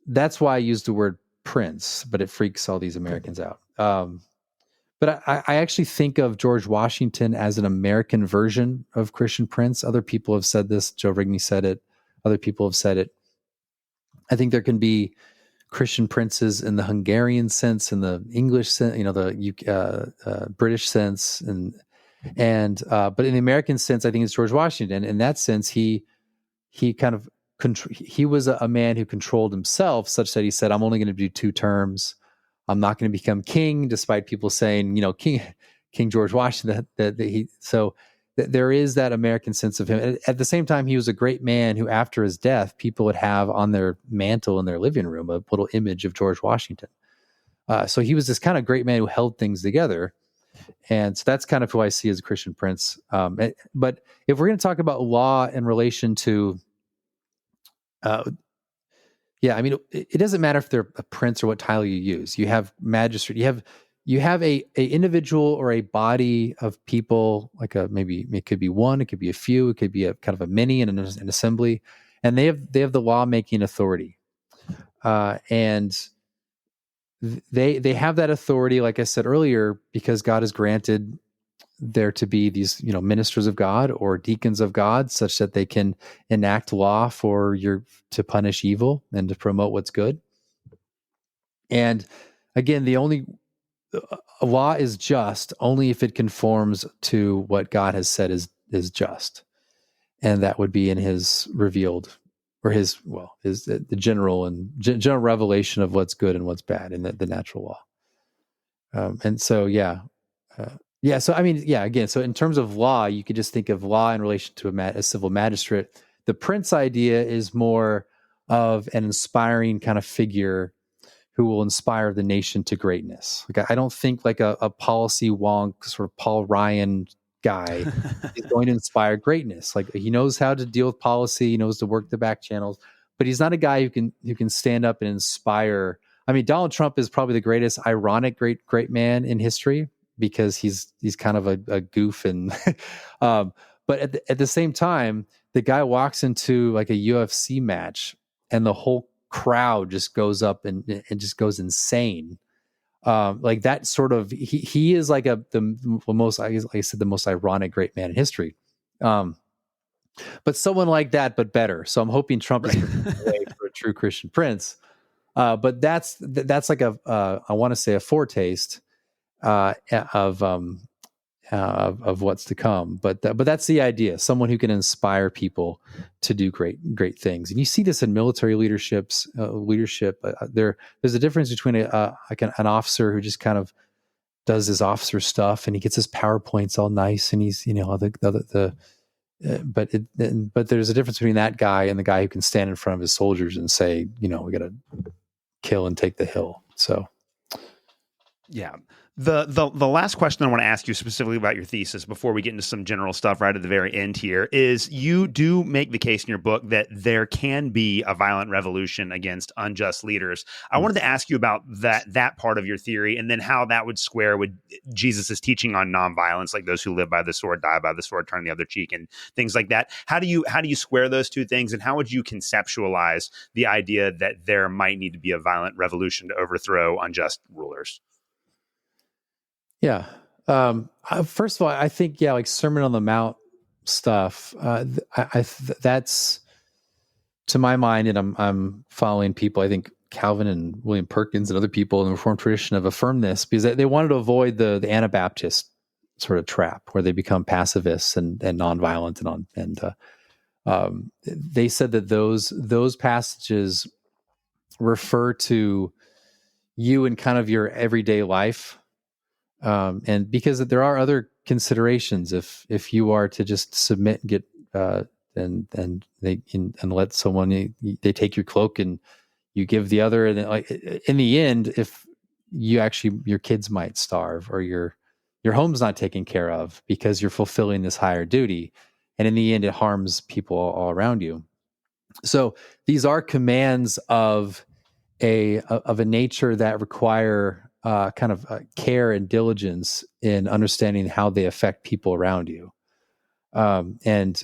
that's why I use the word prince, but it freaks all these Americans out. But I actually think of George Washington as an American version of Christian Prince. Other people have said this. Joe Rigney said it. Other people have said it. I think there can be Christian princes in the Hungarian sense, in the English sense, the British sense, but in the American sense, I think it's George Washington. In that sense, he kind of he was a man who controlled himself, such that he said, "I'm only going to do 2 terms. I'm not going to become king," despite people saying, King George Washington. There is that American sense of him. At the same time, he was a great man who, after his death, people would have on their mantle in their living room a little image of George Washington. So he was this kind of great man who held things together. And so that's kind of who I see as a Christian Prince. But if we're going to talk about law in relation to, it doesn't matter if they're a prince or what title you use. You have magistrate. You have a individual or a body of people, like maybe it could be one, it could be a few, it could be a kind of a mini and an assembly, and they have the law making authority, and they have that authority, like I said earlier, because God has granted there to be these, ministers of God or deacons of God, such that they can enact law to punish evil and to promote what's good. And again, a law is just only if it conforms to what God has said is just, and that would be in His revealed, or the general revelation of what's good and what's bad in the natural law. And so, So I mean, again, so in terms of law, you could just think of law in relation to a civil magistrate. The prince idea is more of an inspiring kind of figure who will inspire the nation to greatness. Like, I don't think like a policy wonk sort of Paul Ryan guy is going to inspire greatness. Like, he knows how to deal with policy, he knows to work the back channels, but he's not a guy who can stand up and inspire. I mean, Donald Trump is probably the greatest ironic great man in history, because he's kind of a goof, and but at the same time, the guy walks into like a UFC match and the whole crowd just goes up and just goes insane. Like that sort of, he is like the most, like I said, the most ironic great man in history. But someone like that, but better. So I'm hoping Trump is away for a true Christian prince. But that's like I want to say a foretaste of what's to come. But that's the idea. Someone who can inspire people to do great things. And you see this in military leadership. There's a difference between an officer who just kind of does his officer stuff, and he gets his PowerPoints all nice, and he's but there's a difference between that guy and the guy who can stand in front of his soldiers and say, we got to kill and take the hill. So yeah. The last question I want to ask you specifically about your thesis before we get into some general stuff right at the very end here is, you do make the case in your book that there can be a violent revolution against unjust leaders. I wanted to ask you about that part of your theory, and then how that would square with Jesus's teaching on nonviolence, like those who live by the sword die by the sword, turn the other cheek, and things like that. How do you square those two things, and how would you conceptualize the idea that there might need to be a violent revolution to overthrow unjust rulers? Yeah. First of all, I think, like Sermon on the Mount stuff, that's, to my mind, and I'm following people, I think Calvin and William Perkins and other people in the Reformed tradition have affirmed this, because they wanted to avoid the Anabaptist sort of trap where they become pacifists and nonviolent and they said that those passages refer to you in kind of your everyday life. And because there are other considerations, if you are to just submit and get and let someone, they take your cloak and you give the other, and like in the end, if your kids might starve, or your home's not taken care of because you're fulfilling this higher duty, and in the end, it harms people all around you. So these are commands of a nature that require kind of care and diligence in understanding how they affect people around you. And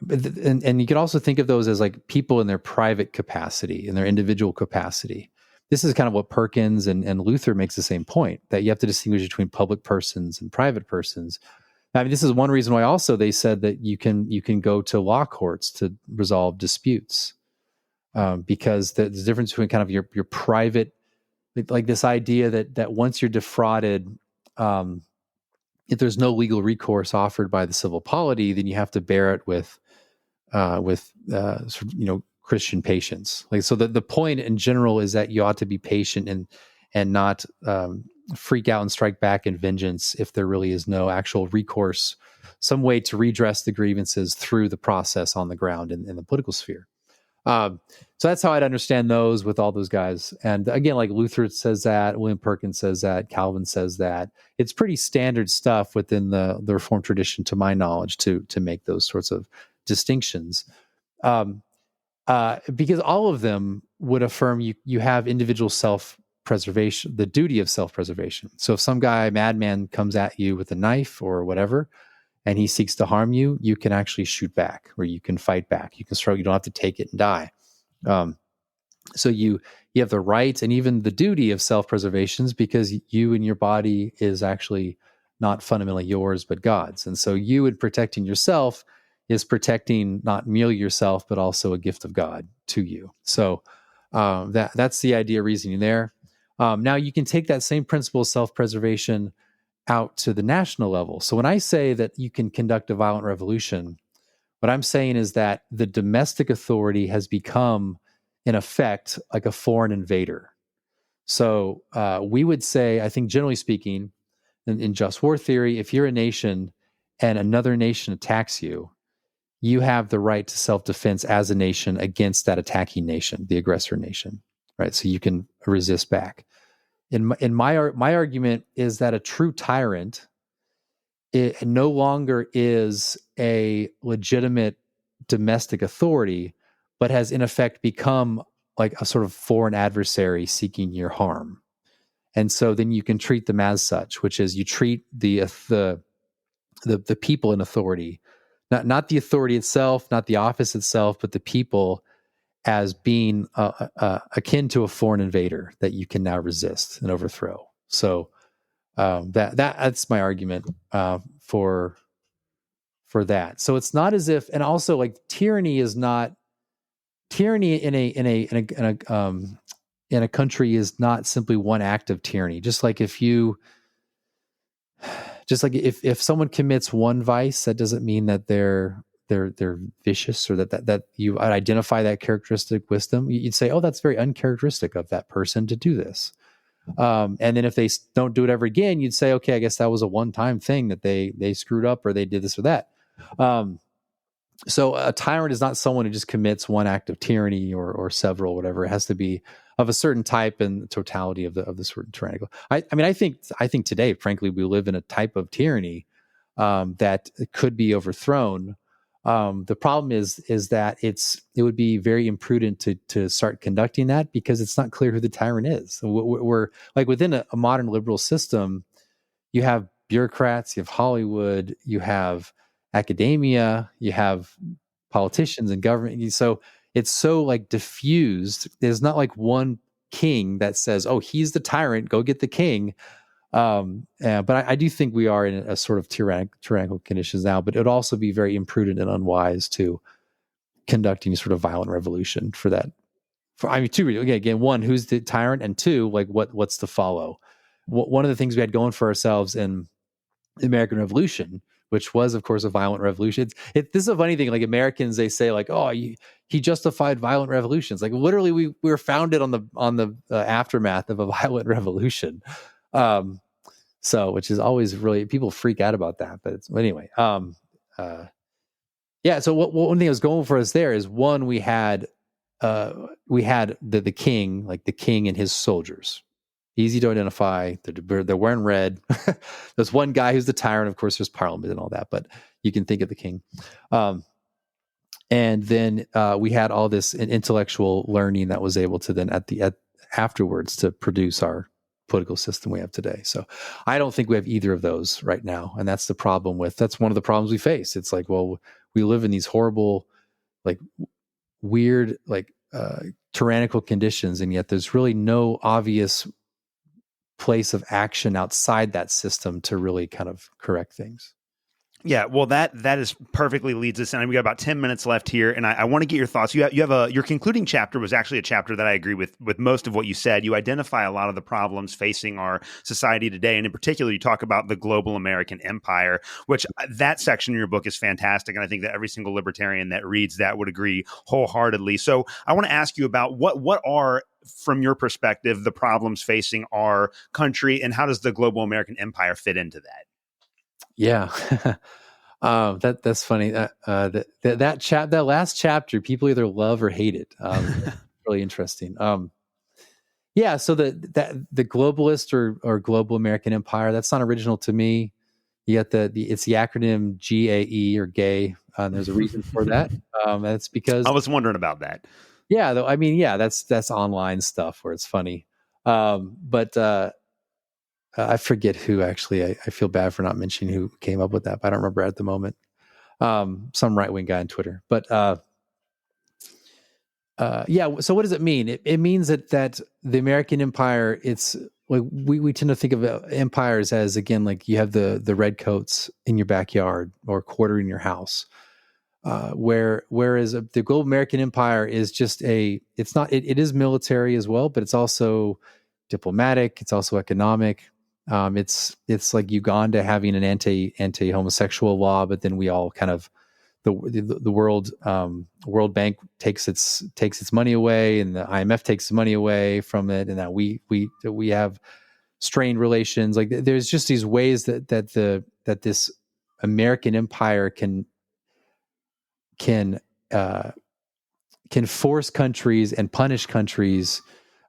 you can also think of those as like people in their private capacity, in their individual capacity. This is kind of what Perkins and Luther makes the same point, that you have to distinguish between public persons and private persons. I mean, this is one reason why also they said that you can go to law courts to resolve disputes, because there's a difference between kind of your private, like this idea that once you're defrauded, if there's no legal recourse offered by the civil polity, then you have to bear it with Christian patience. Like, so the point in general is that you ought to be patient and not freak out and strike back in vengeance if there really is no actual recourse, some way to redress the grievances through the process on the ground in the political sphere. So that's how I'd understand those with all those guys. And again, like Luther says that, William Perkins says that, Calvin says that. It's pretty standard stuff within the Reformed tradition, to my knowledge, to make those sorts of distinctions. Because all of them would affirm you have individual self-preservation, the duty of self-preservation. So if some guy, madman, comes at you with a knife or whatever, and he seeks to harm you, you can actually shoot back, or you can fight back. You can struggle. You don't have to take it and die. So you have the right and even the duty of self-preservation, because you and your body is actually not fundamentally yours but God's. And so you, in protecting yourself, is protecting not merely yourself but also a gift of God to you. So that's the idea reasoning there. Now you can take that same principle of self-preservation out to the national level. So when I say that you can conduct a violent revolution, what I'm saying is that the domestic authority has become, in effect, like a foreign invader. So we would say, I think generally speaking, in just war theory, if you're a nation and another nation attacks you, you have the right to self-defense as a nation against that attacking nation, the aggressor nation, right? So you can resist back. In my argument is that a true tyrant, it no longer is a legitimate domestic authority, but has in effect become like a sort of foreign adversary seeking your harm. And so then you can treat them as such, which is you treat the people in authority, not the authority itself, not the office itself, but the people as being akin to a foreign invader that you can now resist and overthrow. So that's my argument for that. So it's not as if, and also like tyranny is not tyranny in a country is not simply one act of tyranny. Just like if someone commits one vice, that doesn't mean that they're vicious, or that you identify that characteristic wisdom. You'd say, oh, that's very uncharacteristic of that person to do this. And then if they don't do it ever again, you'd say, okay, I guess that was a one-time thing that they screwed up, or they did this or that. So a tyrant is not someone who just commits one act of tyranny or several, whatever. It has to be of a certain type and the totality of the certain tyrannical. I think today, frankly, we live in a type of tyranny that could be overthrown. The problem is that it would be very imprudent to start conducting that, because it's not clear who the tyrant is. We're like within a modern liberal system, you have bureaucrats, you have Hollywood, you have academia, you have politicians and government. So it's so like diffused. There's not like one king that says, oh, he's the tyrant, go get the king. But I do think we are in a sort of tyrannical conditions now, but it would also be very imprudent and unwise to conducting sort of violent revolution for that. Two, again, one, who's the tyrant? And two, like what's to follow? One of the things we had going for ourselves in the American Revolution, which was, of course, a violent revolution. This is a funny thing. Like Americans, they say, like, "Oh, he justified violent revolutions." Like literally, we were founded on the aftermath of a violent revolution. So, which is always really, people freak out about that. But anyway, yeah. So one thing I was going for us there is, one, we had the king, like the king and his soldiers. Easy to identify. They're wearing red. There's one guy who's the tyrant. Of course, there's Parliament and all that, but you can think of the king. And then we had all this intellectual learning that was able to then afterwards to produce our political system we have today. So I don't think we have either of those right now, and that's one of the problems we face. It's like, well, we live in these horrible, like weird, like tyrannical conditions, and yet there's really no obvious place of action outside that system to really kind of correct things. Yeah, well, that is perfectly leads us in. We got about 10 minutes left here, and I want to get your thoughts. You have your concluding chapter was actually a chapter that I agree with most of what you said. You identify a lot of the problems facing our society today, and in particular, you talk about the global American empire, which that section in your book is fantastic, and I think that every single libertarian that reads that would agree wholeheartedly. So I want to ask you about what are, from your perspective, the problems facing our country, and how does the global American empire fit into that? Yeah. That's funny. That last chapter, people either love or hate it. Really interesting. Yeah. So the globalist or global American empire, that's not original to me. You got it's the acronym GAE or gay. There's a reason for that. That's because I was wondering about that. Yeah. Though, I mean, yeah, that's online stuff where it's funny. But I forget who actually. I feel bad for not mentioning who came up with that, but I don't remember at the moment. Some right-wing guy on Twitter. But Yeah. So what does it mean? It means that the American empire, it's like we tend to think of empires as, again, like you have the redcoats in your backyard or quartering your house. Whereas the global American empire is just it's not, it is military as well, but it's also diplomatic. It's also economic. It's like Uganda having an anti homosexual law, but then we all kind of, the World Bank takes its money away, and the IMF takes the money away from it, and that we have strained relations. Like there's just these ways that this American empire can force countries and punish countries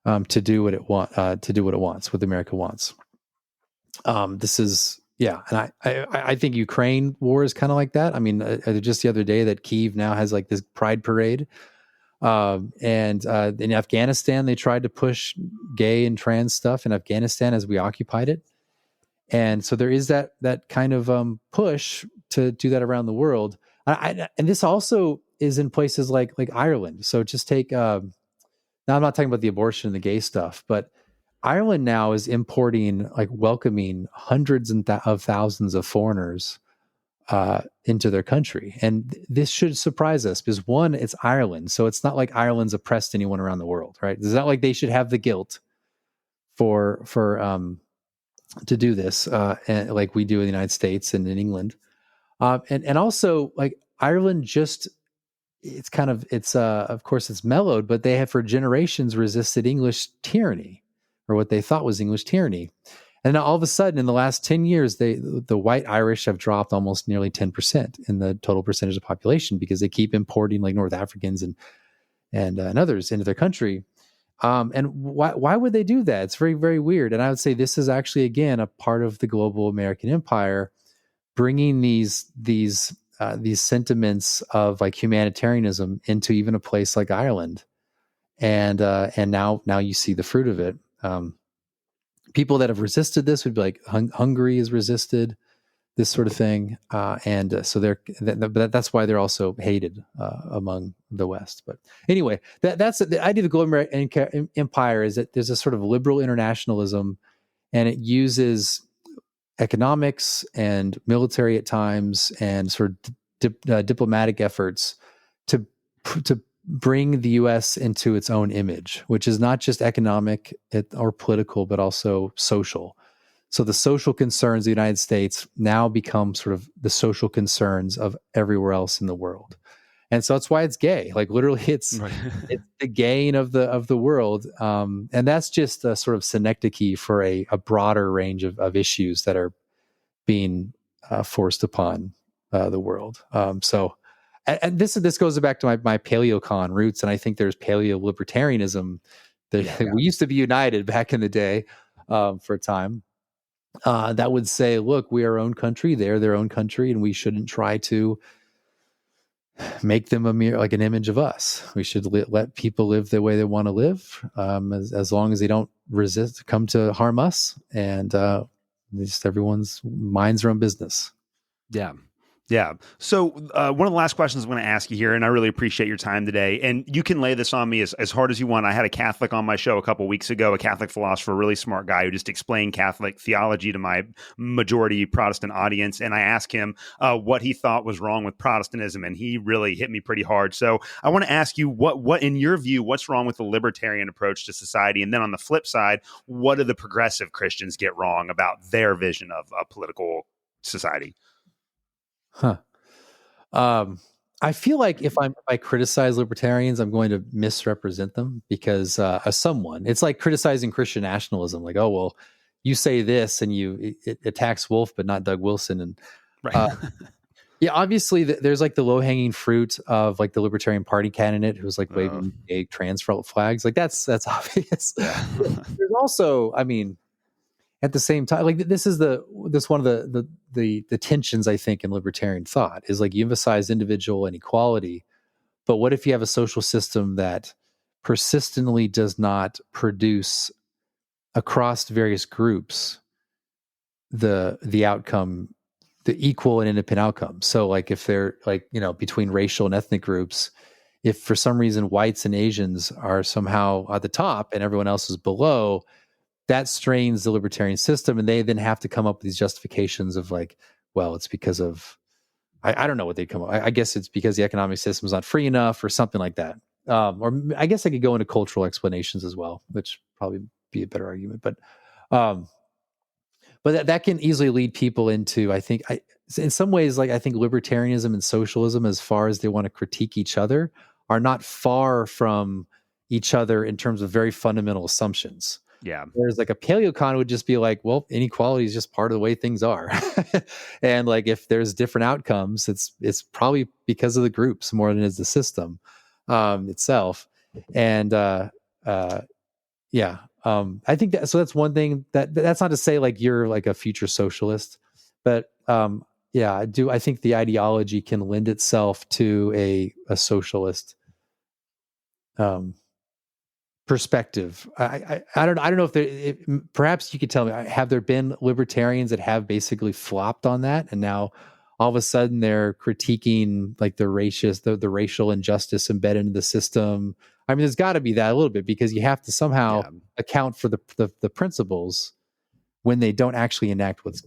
to do what it wants, what America wants. This is, yeah, and I think Ukraine war is kind of like that. I mean, just the other day that Kyiv now has like this pride parade, and in Afghanistan they tried to push gay and trans stuff in Afghanistan as we occupied it, and so there is that kind of push to do that around the world. And this also is in places like Ireland. So just take now I'm not talking about the abortion and the gay stuff, but Ireland now is importing, like welcoming hundreds of thousands of foreigners into their country. And this should surprise us because, one, it's Ireland. So it's not like Ireland's oppressed anyone around the world, right? It's not like they should have the guilt for to do this, and like we do in the United States and in England. And also, like, Ireland just, it's kind of, of course it's mellowed, but they have for generations resisted English tyranny, or what they thought was English tyranny. And now all of a sudden in the last 10 years, the white Irish have dropped almost nearly 10% in the total percentage of population, because they keep importing like North Africans and others into their country. And why would they do that? It's very, very weird. And I would say this is actually, again, a part of the global American empire, bringing these sentiments of like humanitarianism into even a place like Ireland, and now you see the fruit of it. People that have resisted this would be like Hungary has resisted this sort of thing, and so that's why they're also hated among the West. But anyway, that's the idea of the global empire, is that there's a sort of liberal internationalism, and it uses economics and military at times and sort of diplomatic efforts to bring the U.S. into its own image, which is not just economic or political, but also social. So the social concerns of the United States now become sort of the social concerns of everywhere else in the world. And so that's why it's gay. Like literally it's, right. It's the gain of the world. And that's just a sort of synecdoche for a broader range of issues that are being forced upon the world. And this goes back to my paleocon roots. And I think there's paleo-libertarianism. We used to be united back in the day for a time. That would say, look, we are our own country, they're their own country, and we shouldn't try to make them like an image of us. We should let people live the way they want to live, as long as they don't come to harm us, and just everyone's minds their own business. Yeah. Yeah. So one of the last questions I'm going to ask you here, and I really appreciate your time today, and you can lay this on me as hard as you want. I had a Catholic on my show a couple of weeks ago, a Catholic philosopher, a really smart guy who just explained Catholic theology to my majority Protestant audience. And I asked him what he thought was wrong with Protestantism, and he really hit me pretty hard. So I want to ask you, what in your view, what's wrong with the libertarian approach to society? And then on the flip side, what do the progressive Christians get wrong about their vision of a political society? I feel like if I criticize libertarians, I'm going to misrepresent them, because it's like criticizing Christian nationalism. Like, oh, well, you say this and it attacks Wolfe, but not Doug Wilson. And right. Yeah, obviously there's like the low hanging fruit of like the Libertarian Party candidate who's like waving gay trans flags. Like that's obvious. Yeah. There's also, I mean, at the same time, like this one of the tensions, I think, in libertarian thought is like you emphasize individual and equality, but what if you have a social system that persistently does not produce across various groups the outcome, the equal and independent outcome? So like if they're like, between racial and ethnic groups, if for some reason whites and Asians are somehow at the top and everyone else is below, that strains the libertarian system, and they then have to come up with these justifications of like, well, it's because of I don't know what they'd come up. I guess it's because the economic system's not free enough or something like that. Or I guess I could go into cultural explanations as well, which probably be a better argument. Um, but that can easily lead people into, I think, in some ways, like I think libertarianism and socialism, as far as they want to critique each other, are not far from each other in terms of very fundamental assumptions. Yeah. Whereas like a paleocon would just be like, well, inequality is just part of the way things are. And like if there's different outcomes, it's probably because of the groups more than it is the system itself. And yeah, I think that, so that's one thing that's not to say like you're like a future socialist, but yeah, I think the ideology can lend itself to a socialist perspective. I don't know if there, perhaps you could tell me, have there been libertarians that have basically flopped on that, and now all of a sudden they're critiquing like the racial injustice embedded in the system? I mean, there's got to be that a little bit, because you have to somehow account for the principles when they don't actually enact what's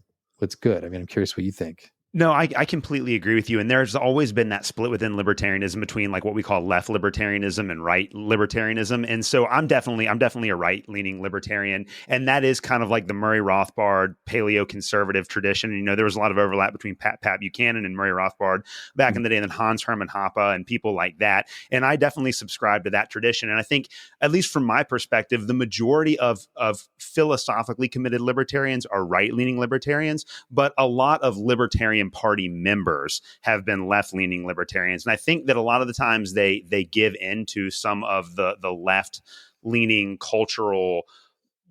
good. I mean, I'm curious what you think. No, I completely agree with you. And there's always been that split within libertarianism between like what we call left libertarianism and right libertarianism. And so I'm definitely a right-leaning libertarian. And that is kind of like the Murray Rothbard paleoconservative tradition. You know, there was a lot of overlap between Pat Buchanan and Murray Rothbard back in the day, and then Hans Hermann Hoppe and people like that. And I definitely subscribe to that tradition. And I think, at least from my perspective, the majority of philosophically committed libertarians are right-leaning libertarians, but a lot of libertarian Party members have been left-leaning libertarians, and I think that a lot of the times they give into some of the left-leaning cultural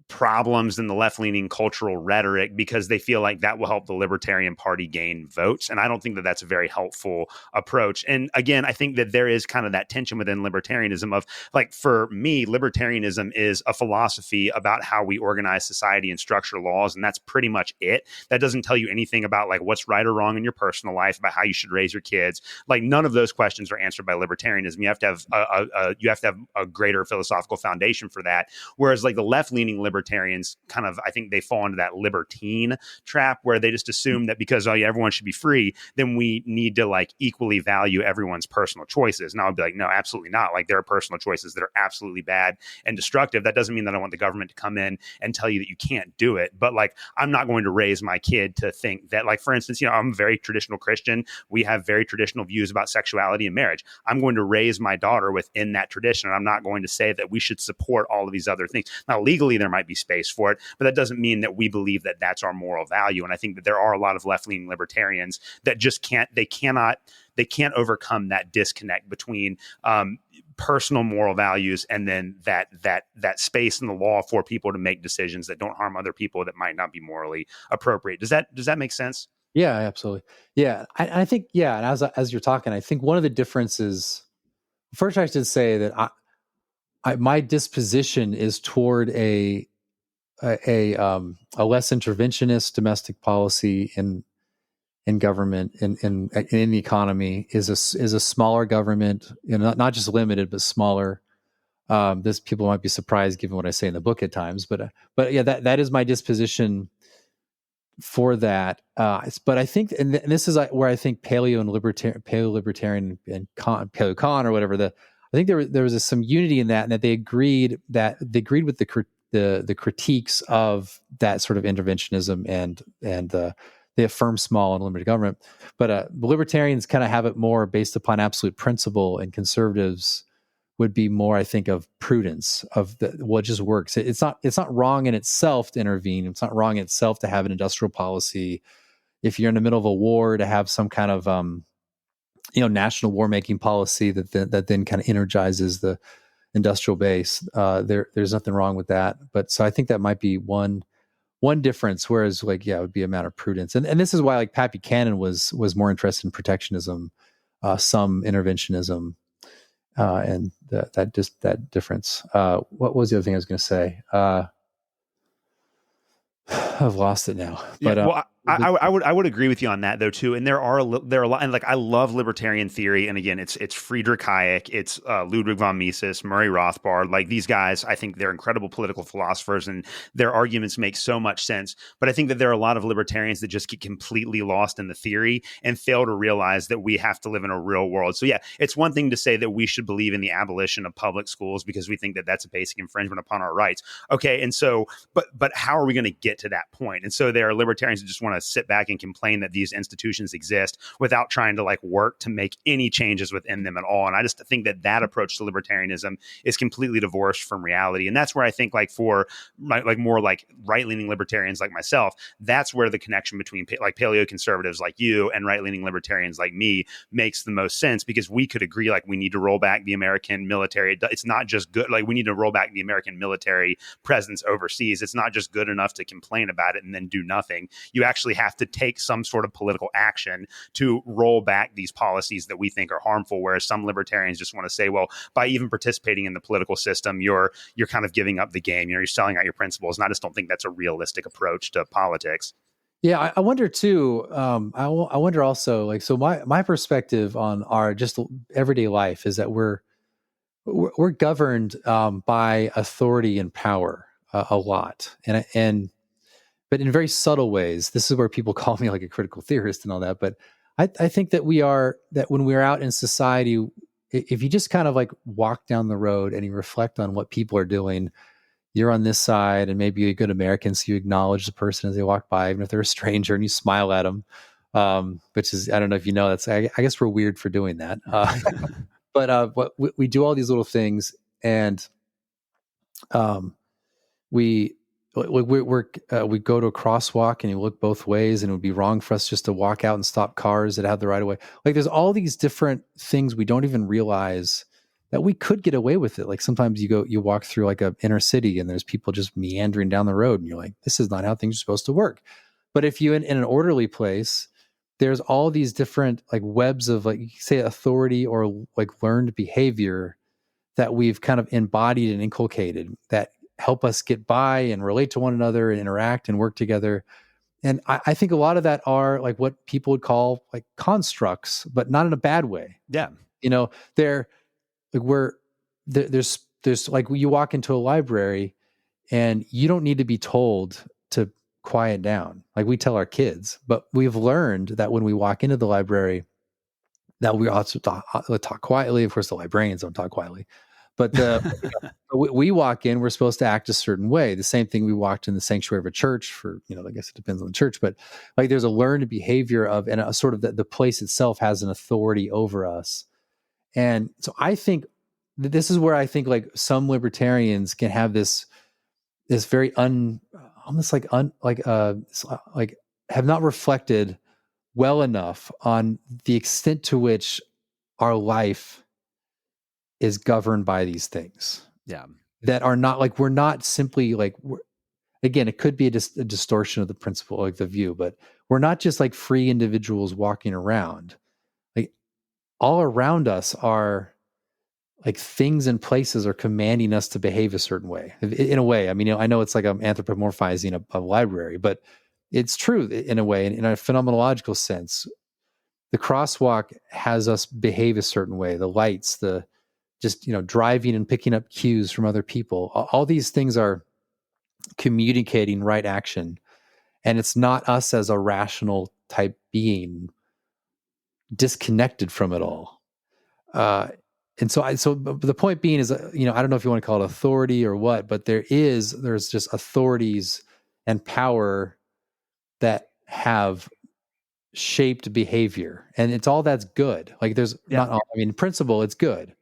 problems and the left-leaning cultural rhetoric, because they feel like that will help the Libertarian Party gain votes. And I don't think that that's a very helpful approach. And again, I think that there is kind of that tension within libertarianism of, like, for me, libertarianism is a philosophy about how we organize society and structure laws. And that's pretty much it. That doesn't tell you anything about like what's right or wrong in your personal life, about how you should raise your kids. Like, none of those questions are answered by libertarianism. You have to have a greater philosophical foundation for that. Whereas like the left-leaning libertarians kind of, I think they fall into that libertine trap where they just assume that because everyone should be free, then we need to like equally value everyone's personal choices. And I'll be like, no, absolutely not. Like, there are personal choices that are absolutely bad and destructive. That doesn't mean that I want the government to come in and tell you that you can't do it. But like, I'm not going to raise my kid to think that, like, for instance, I'm a very traditional Christian. We have very traditional views about sexuality and marriage. I'm going to raise my daughter within that tradition. And I'm not going to say that we should support all of these other things. Now, legally, there might be space for it, but that doesn't mean that we believe that that's our moral value. And I think that there are a lot of left-leaning libertarians that just can't overcome that disconnect between personal moral values and then that space in the law for people to make decisions that don't harm other people that might not be morally appropriate. Does that make sense? Yeah, absolutely. Yeah, I think, yeah. And as you're talking, I think one of the differences, first I should say that my disposition is toward a less interventionist domestic policy in government, in the economy, is a smaller government, not just limited but smaller. This, people might be surprised given what I say in the book at times, but yeah, that is my disposition for that. But I think, and this is where I think paleo libertarian and paleocon or whatever, I think there was some unity in that, and that they agreed with the critiques of that sort of interventionism and they affirm small and limited government. But libertarians kind of have it more based upon absolute principle, and conservatives would be more, I think, of prudence, of what just works. It's not wrong in itself to intervene. It's not wrong in itself to have an industrial policy. If you're in the middle of a war, to have some kind of national war making policy that then kind of energizes the industrial base. There's nothing wrong with that. But so I think that might be one difference. Whereas, like, yeah, it would be a matter of prudence. And this is why, like, Pat Buchanan was more interested in protectionism, some interventionism, and that difference. What was the other thing I was going to say? I've lost it now. But I would agree with you on that though too. And there are a lot, and like I love libertarian theory. And again, it's Friedrich Hayek, it's Ludwig von Mises, Murray Rothbard. Like these guys, I think they're incredible political philosophers, and their arguments make so much sense. But I think that there are a lot of libertarians that just get completely lost in the theory and fail to realize that we have to live in a real world. So yeah, it's one thing to say that we should believe in the abolition of public schools because we think that that's a basic infringement upon our rights. Okay, and so, but how are we going to get to that point? And so there are libertarians that just want to sit back and complain that these institutions exist without trying to like work to make any changes within them at all. And I just think that that approach to libertarianism is completely divorced from reality. And that's where I think like for like more like right-leaning libertarians like myself, that's where the connection between like paleoconservatives like you and right-leaning libertarians like me makes the most sense, because we could agree like we need to roll back the American military. It's not just good. Like we need to roll back the American military presence overseas. It's not just good enough to complain about it and then do nothing. You actually have to take some sort of political action to roll back these policies that we think are harmful. Whereas some libertarians just want to say, well, by even participating in the political system, you're kind of giving up the game. You're selling out your principles. And I just don't think that's a realistic approach to politics. Yeah, I wonder too. I wonder also, like, so my perspective on our just everyday life is that we're governed by authority and power a lot, and but in very subtle ways. This is where people call me like a critical theorist and all that. But I think that when we're out in society, if you just kind of like walk down the road and you reflect on what people are doing, you're on this side, and maybe you're a good American, so you acknowledge the person as they walk by, even if they're a stranger, and you smile at them, which is, I don't know if you know, I guess we're weird for doing that. But we do all these little things, and we go to a crosswalk and you look both ways, and it would be wrong for us just to walk out and stop cars that have the right of way. Like there's all these different things we don't even realize that we could get away with it. Like sometimes you walk through like a inner city and there's people just meandering down the road, and you're like, this is not how things are supposed to work. But if you in an orderly place, there's all these different like webs of like, you say authority or like learned behavior that we've kind of embodied and inculcated that help us get by and relate to one another and interact and work together. And I think a lot of that are like what people would call like constructs, but not in a bad way. Yeah. They're like there's like you walk into a library and you don't need to be told to quiet down. Like we tell our kids, but we've learned that when we walk into the library that we also talk quietly. Of course, the librarians don't talk quietly, but we walk in, we're supposed to act a certain way. The same thing we walked in the sanctuary of a church for, I guess it depends on the church, but like there's a learned behavior of, and a sort of the place itself has an authority over us. And so I think this is where I think like some libertarians can have this very almost like have not reflected well enough on the extent to which our life is governed by these things. Yeah. That are not like, we're not simply like, again, it could be a distortion of the principle, like the view, but we're not just like free individuals walking around. Like all around us are like things and places are commanding us to behave a certain way. In a way, I mean, I know it's like I'm anthropomorphizing a library, but it's true in a way, in a phenomenological sense. The crosswalk has us behave a certain way. The lights, the just, driving and picking up cues from other people. All these things are communicating right action. And it's not us as a rational type being disconnected from it all. And so the point being is, I don't know if you want to call it authority or what, but there's just authorities and power that have shaped behavior, and it's all that's good. Like there's not all, in principle, it's good.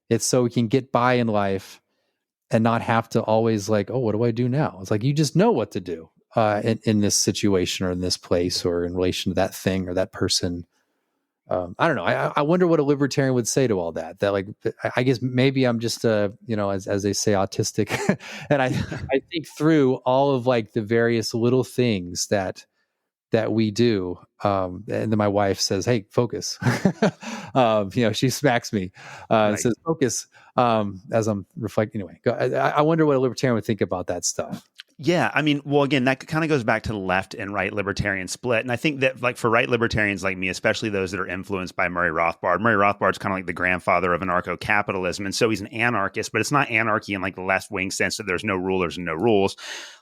It's so we can get by in life and not have to always like, oh, what do I do now? It's like, you just know what to do in this situation or in this place or in relation to that thing or that person. I don't know. I wonder what a libertarian would say to all that. That like, I guess maybe I'm just as they say, autistic, and I think through all of like the various little things that we do, and then my wife says, "Hey, focus." She smacks me and says, "Focus." As I'm reflecting, anyway. I wonder what a libertarian would think about that stuff. Yeah, I mean, well, again, that kind of goes back to the left and right libertarian split. And I think that, like, for right libertarians like me, especially those that are influenced by Murray Rothbard's kind of like the grandfather of anarcho-capitalism. And so he's an anarchist, but it's not anarchy in like the left wing sense that there's no rulers and no rules.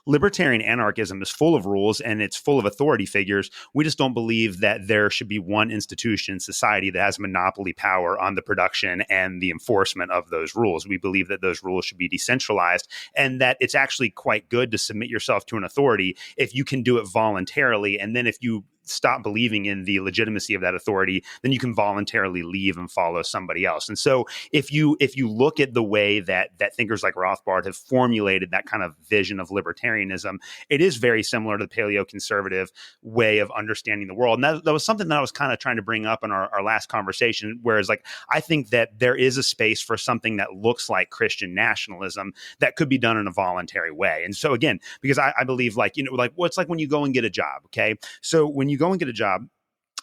Libertarian anarchism is full of rules and it's full of authority figures. We just don't believe that there should be one institution in society that has monopoly power on the production and the enforcement of those rules. We believe that those rules should be decentralized, and that it's actually quite good to submit yourself to an authority if you can do it voluntarily. And then if you stop believing in the legitimacy of that authority, then you can voluntarily leave and follow somebody else. And so if you look at the way that thinkers like Rothbard have formulated that kind of vision of libertarianism, it is very similar to the paleoconservative way of understanding the world. And that was something that I was kind of trying to bring up in our last conversation, whereas like I think that there is a space for something that looks like Christian nationalism that could be done in a voluntary way. And so again, because I believe, like, like what's like when you go and get a job, okay? So when you go and get a job,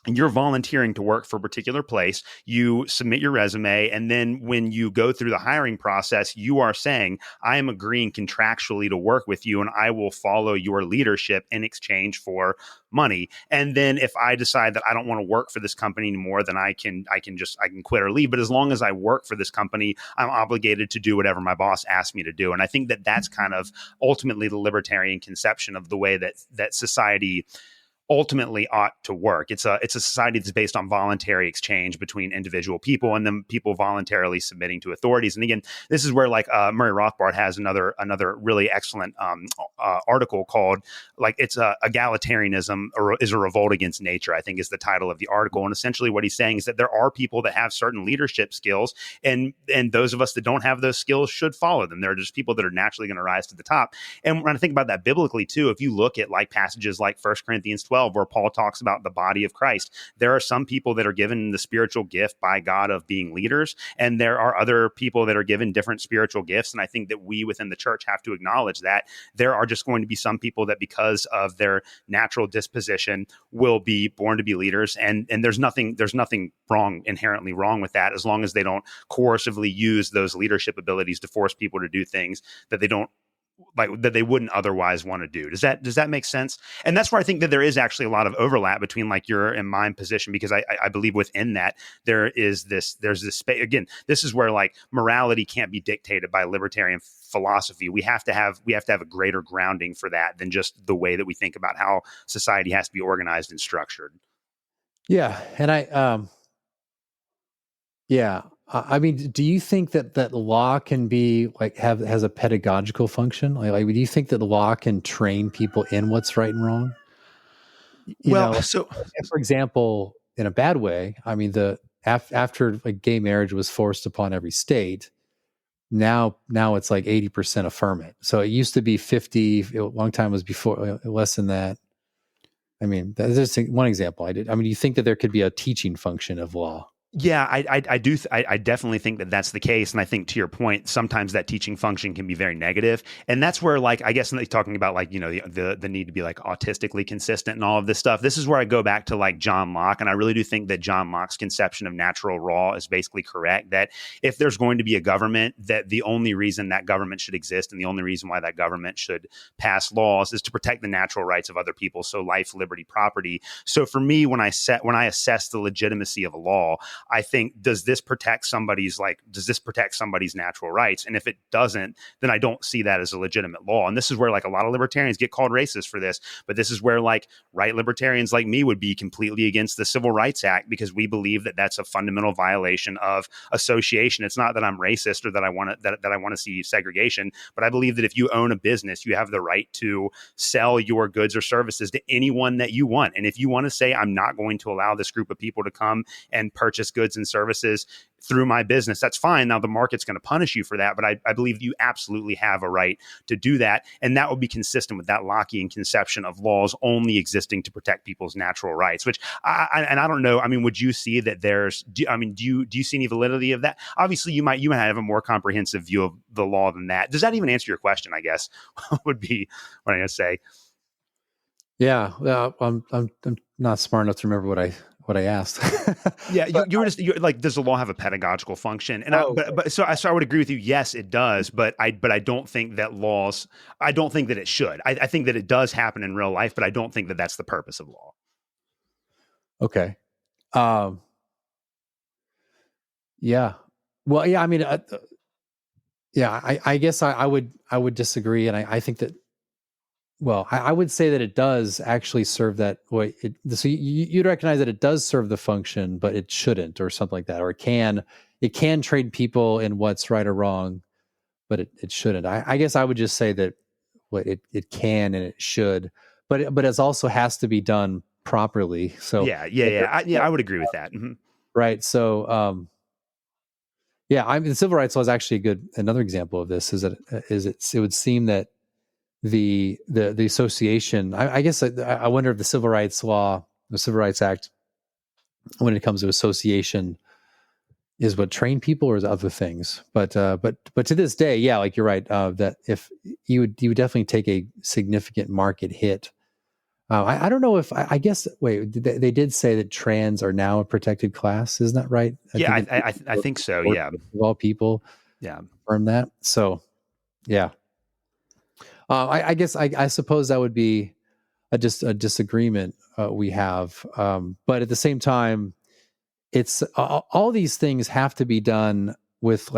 and you're volunteering to work for a particular place, you submit your resume, and then when you go through the hiring process, you are saying, I am agreeing contractually to work with you, and I will follow your leadership in exchange for money. And then if I decide that I don't want to work for this company anymore, then I can quit or leave. But as long as I work for this company, I'm obligated to do whatever my boss asks me to do. And I think that that's kind of ultimately the libertarian conception of the way that society ultimately ought to work. It's a society that's based on voluntary exchange between individual people, and then people voluntarily submitting to authorities. And again, this is where like Murray Rothbard has another really excellent article called like it's egalitarianism is a revolt against nature, I think is the title of the article. And essentially what he's saying is that there are people that have certain leadership skills, and those of us that don't have those skills should follow them. They're just people that are naturally going to rise to the top. And when I think about that biblically too, if you look at like passages like 1 Corinthians 12, where Paul talks about the body of Christ, there are some people that are given the spiritual gift by God of being leaders, and there are other people that are given different spiritual gifts. And I think that we within the church have to acknowledge that there are just going to be some people that because of their natural disposition will be born to be leaders. And there's nothing inherently wrong with that, as long as they don't coercively use those leadership abilities to force people to do things that they don't like, that they wouldn't otherwise want to do. Does that make sense? And that's where I think that there is actually a lot of overlap between like your and my position, because I believe within that there's this space. Again, this is where like morality can't be dictated by libertarian philosophy. We have to have a greater grounding for that than just the way that we think about how society has to be organized and structured. Yeah. And I mean, do you think that law can be like has a pedagogical function? Like, do you think that the law can train people in what's right and wrong? Well, Like, so for example, in a bad way, I mean, after like gay marriage was forced upon every state, now it's like 80% affirm it. So it used to be 50. A long time was before, less than that. I mean, that's just one example. I mean, do you think that there could be a teaching function of law? yeah, I do. I definitely think that that's the case. And I think to your point, sometimes that teaching function can be very negative. And that's where, like, I guess talking about like, the need to be like autistically consistent and all of this stuff. This is where I go back to like John Locke. And I really do think that John Locke's conception of natural law is basically correct, that if there's going to be a government, that the only reason that government should exist and the only reason why that government should pass laws is to protect the natural rights of other people. So life, liberty, property. So for me, when I assess the legitimacy of a law, I think, does this protect somebody's natural rights? And if it doesn't, then I don't see that as a legitimate law. And this is where like a lot of libertarians get called racist for this. But this is where like right libertarians like me would be completely against the Civil Rights Act, because we believe that that's a fundamental violation of association. It's not that I'm racist or that I want to see segregation, but I believe that if you own a business, you have the right to sell your goods or services to anyone that you want. And if you want to say, I'm not going to allow this group of people to come and purchase goods and services through my business, that's fine. Now the market's going to punish you for that, but I believe you absolutely have a right to do that. And that would be consistent with that Lockean conception of laws only existing to protect people's natural rights, which I don't know. I mean, would you see that do you see any validity of that? Obviously you might have a more comprehensive view of the law than that. Does that even answer your question? I guess would be what I'm going to say. Yeah, I'm not smart enough to remember what what I asked. Yeah, But, you were just you're like, does the law have a pedagogical function? And oh, so I would agree with you. Yes, it does, but I don't think that laws. I don't think that it should. I think that it does happen in real life, but I don't think that that's the purpose of law. okay. Um, yeah. Well, yeah. I mean, yeah. I guess I would disagree, and I think that. Well, I would say that it does actually serve that way. So you'd recognize that it does serve the function, but it shouldn't, or something like that, or it can train people in what's right or wrong, but it shouldn't. I guess I would just say that what it can and it should, but it also has to be done properly. So I would agree with that. Mm-hmm. right. So yeah, the civil rights law is actually another example of this. It would seem that the association. I guess I wonder if the Civil Rights Law, the Civil Rights Act, when it comes to association, is what train people or is other things. But to this day, yeah, like you're right. That if you would definitely take a significant market hit. I don't know if I guess wait they did say that trans are now a protected class. Isn't that right? I think so. Yeah, of all people. Yeah, confirm that. So yeah. I guess I suppose that would be just a disagreement we have. But at the same time, it's all these things have to be done with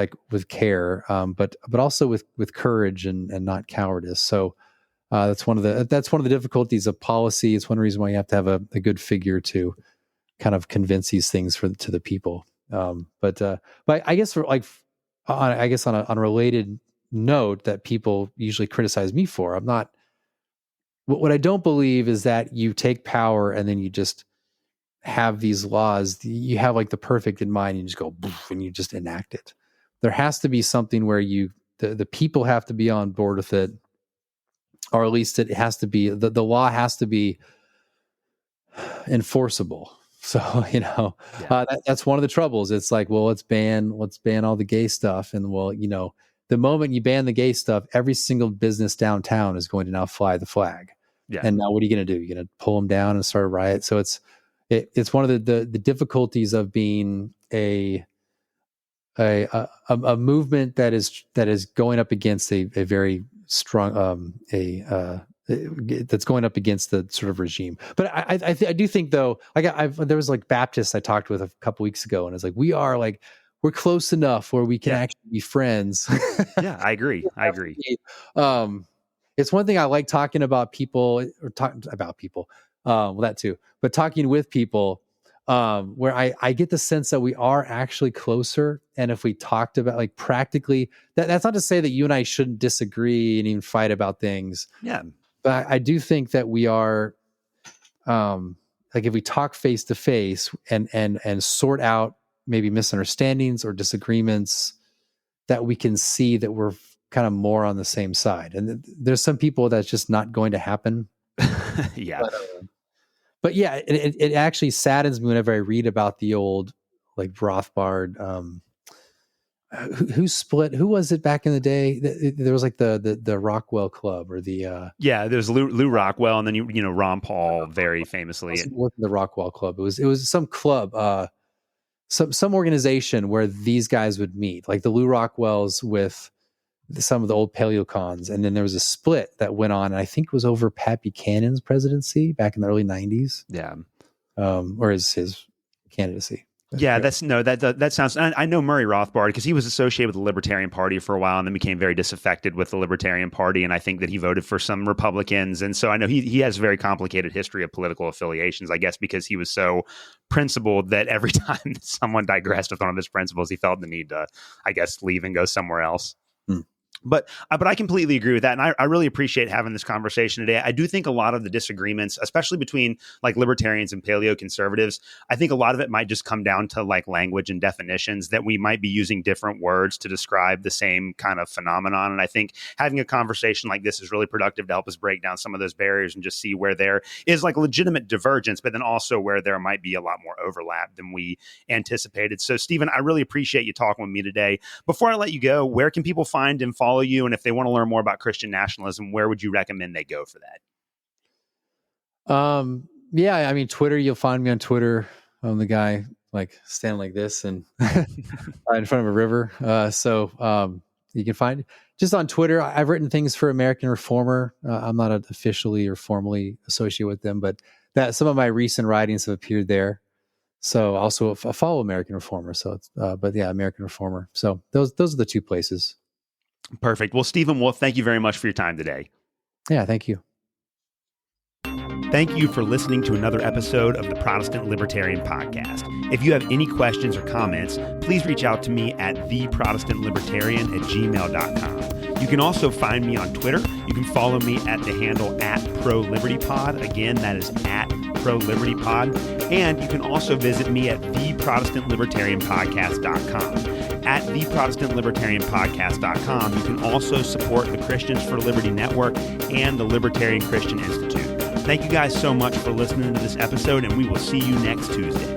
care, but also with courage and not cowardice. So that's one of the difficulties of policy. It's one reason why you have to have a good figure to kind of convince these things to the people. But I guess on a related note that people usually criticize me for, I'm not. What I don't believe is that you take power and then you just have these laws. You have like the perfect in mind, and you just go and you just enact it. There has to be something where the people have to be on board with it, or at least it has to be the law has to be enforceable. So that's one of the troubles. It's like, well, let's ban all the gay stuff, and well, the moment you ban the gay stuff, every single business downtown is going to now fly the flag. Yeah. And now what are you going to do? You're going to pull them down and start a riot. So it's one of the difficulties of being a movement that is going up against a very strong that's going up against the sort of regime. But I do think though, there was like Baptists I talked with a couple weeks ago, and it's like we're close enough where we can actually be friends. Yeah, I agree. It's one thing I like talking about people or talking about people. Well, that too, but talking with people, where I get the sense that we are actually closer. And if we talked about like practically, that's not to say that you and I shouldn't disagree and even fight about things. Yeah. But I do think that we are, like if we talk face to face and sort out maybe misunderstandings or disagreements, that we can see that we're kind of more on the same side. And there's some people that's just not going to happen. Yeah. But yeah, it actually saddens me whenever I read about the old like Rothbard. Who split? Who was it back in the day? There was like the Rockwell Club or the there's Lou Rockwell, and then Ron Paul very famously. It wasn't the Rockwell Club. It was some club, some organization where these guys would meet, like the Lou Rockwells with some of the old paleocons, and then there was a split that went on, and I think it was over Pat Buchanan's presidency back in the early 90s. Yeah. Or his candidacy. Yeah, that sounds. I know Murray Rothbard because he was associated with the Libertarian Party for a while and then became very disaffected with the Libertarian Party, and I think that he voted for some Republicans, and so I know he has a very complicated history of political affiliations. I guess because he was so principled that every time that someone digressed with one of his principles, he felt the need to, I guess, leave and go somewhere else. But I completely agree with that. And I really appreciate having this conversation today. I do think a lot of the disagreements, especially between like libertarians and paleoconservatives, I think a lot of it might just come down to like language and definitions, that we might be using different words to describe the same kind of phenomenon. And I think having a conversation like this is really productive to help us break down some of those barriers and just see where there is like legitimate divergence, but then also where there might be a lot more overlap than we anticipated. So, Stephen, I really appreciate you talking with me today. Before I let you go, where can people find and follow you? And if they want to learn more about Christian nationalism, where would you recommend they go for that? Yeah, I mean, Twitter, you'll find me on Twitter. I'm the guy like standing like this and in front of a river. You can find just on Twitter. I've written things for American Reformer. I'm not officially or formally associated with them, but that some of my recent writings have appeared there. So also I follow American Reformer. So it's, American Reformer. So those are the two places. Perfect. Well, Stephen Wolfe, thank you very much for your time today. Yeah, thank you. Thank you for listening to another episode of the Protestant Libertarian Podcast. If you have any questions or comments, please reach out to me at theprotestantlibertarian@gmail.com. You can also find me on Twitter. You can follow me at the handle @ProLibertyPod. Again, that is @ProLibertyPod. And you can also visit me at theprotestantlibertarianpodcast.com. At theprotestantlibertarianpodcast.com, you can also support the Christians for Liberty Network and the Libertarian Christian Institute. Thank you guys so much for listening to this episode, and we will see you next Tuesday.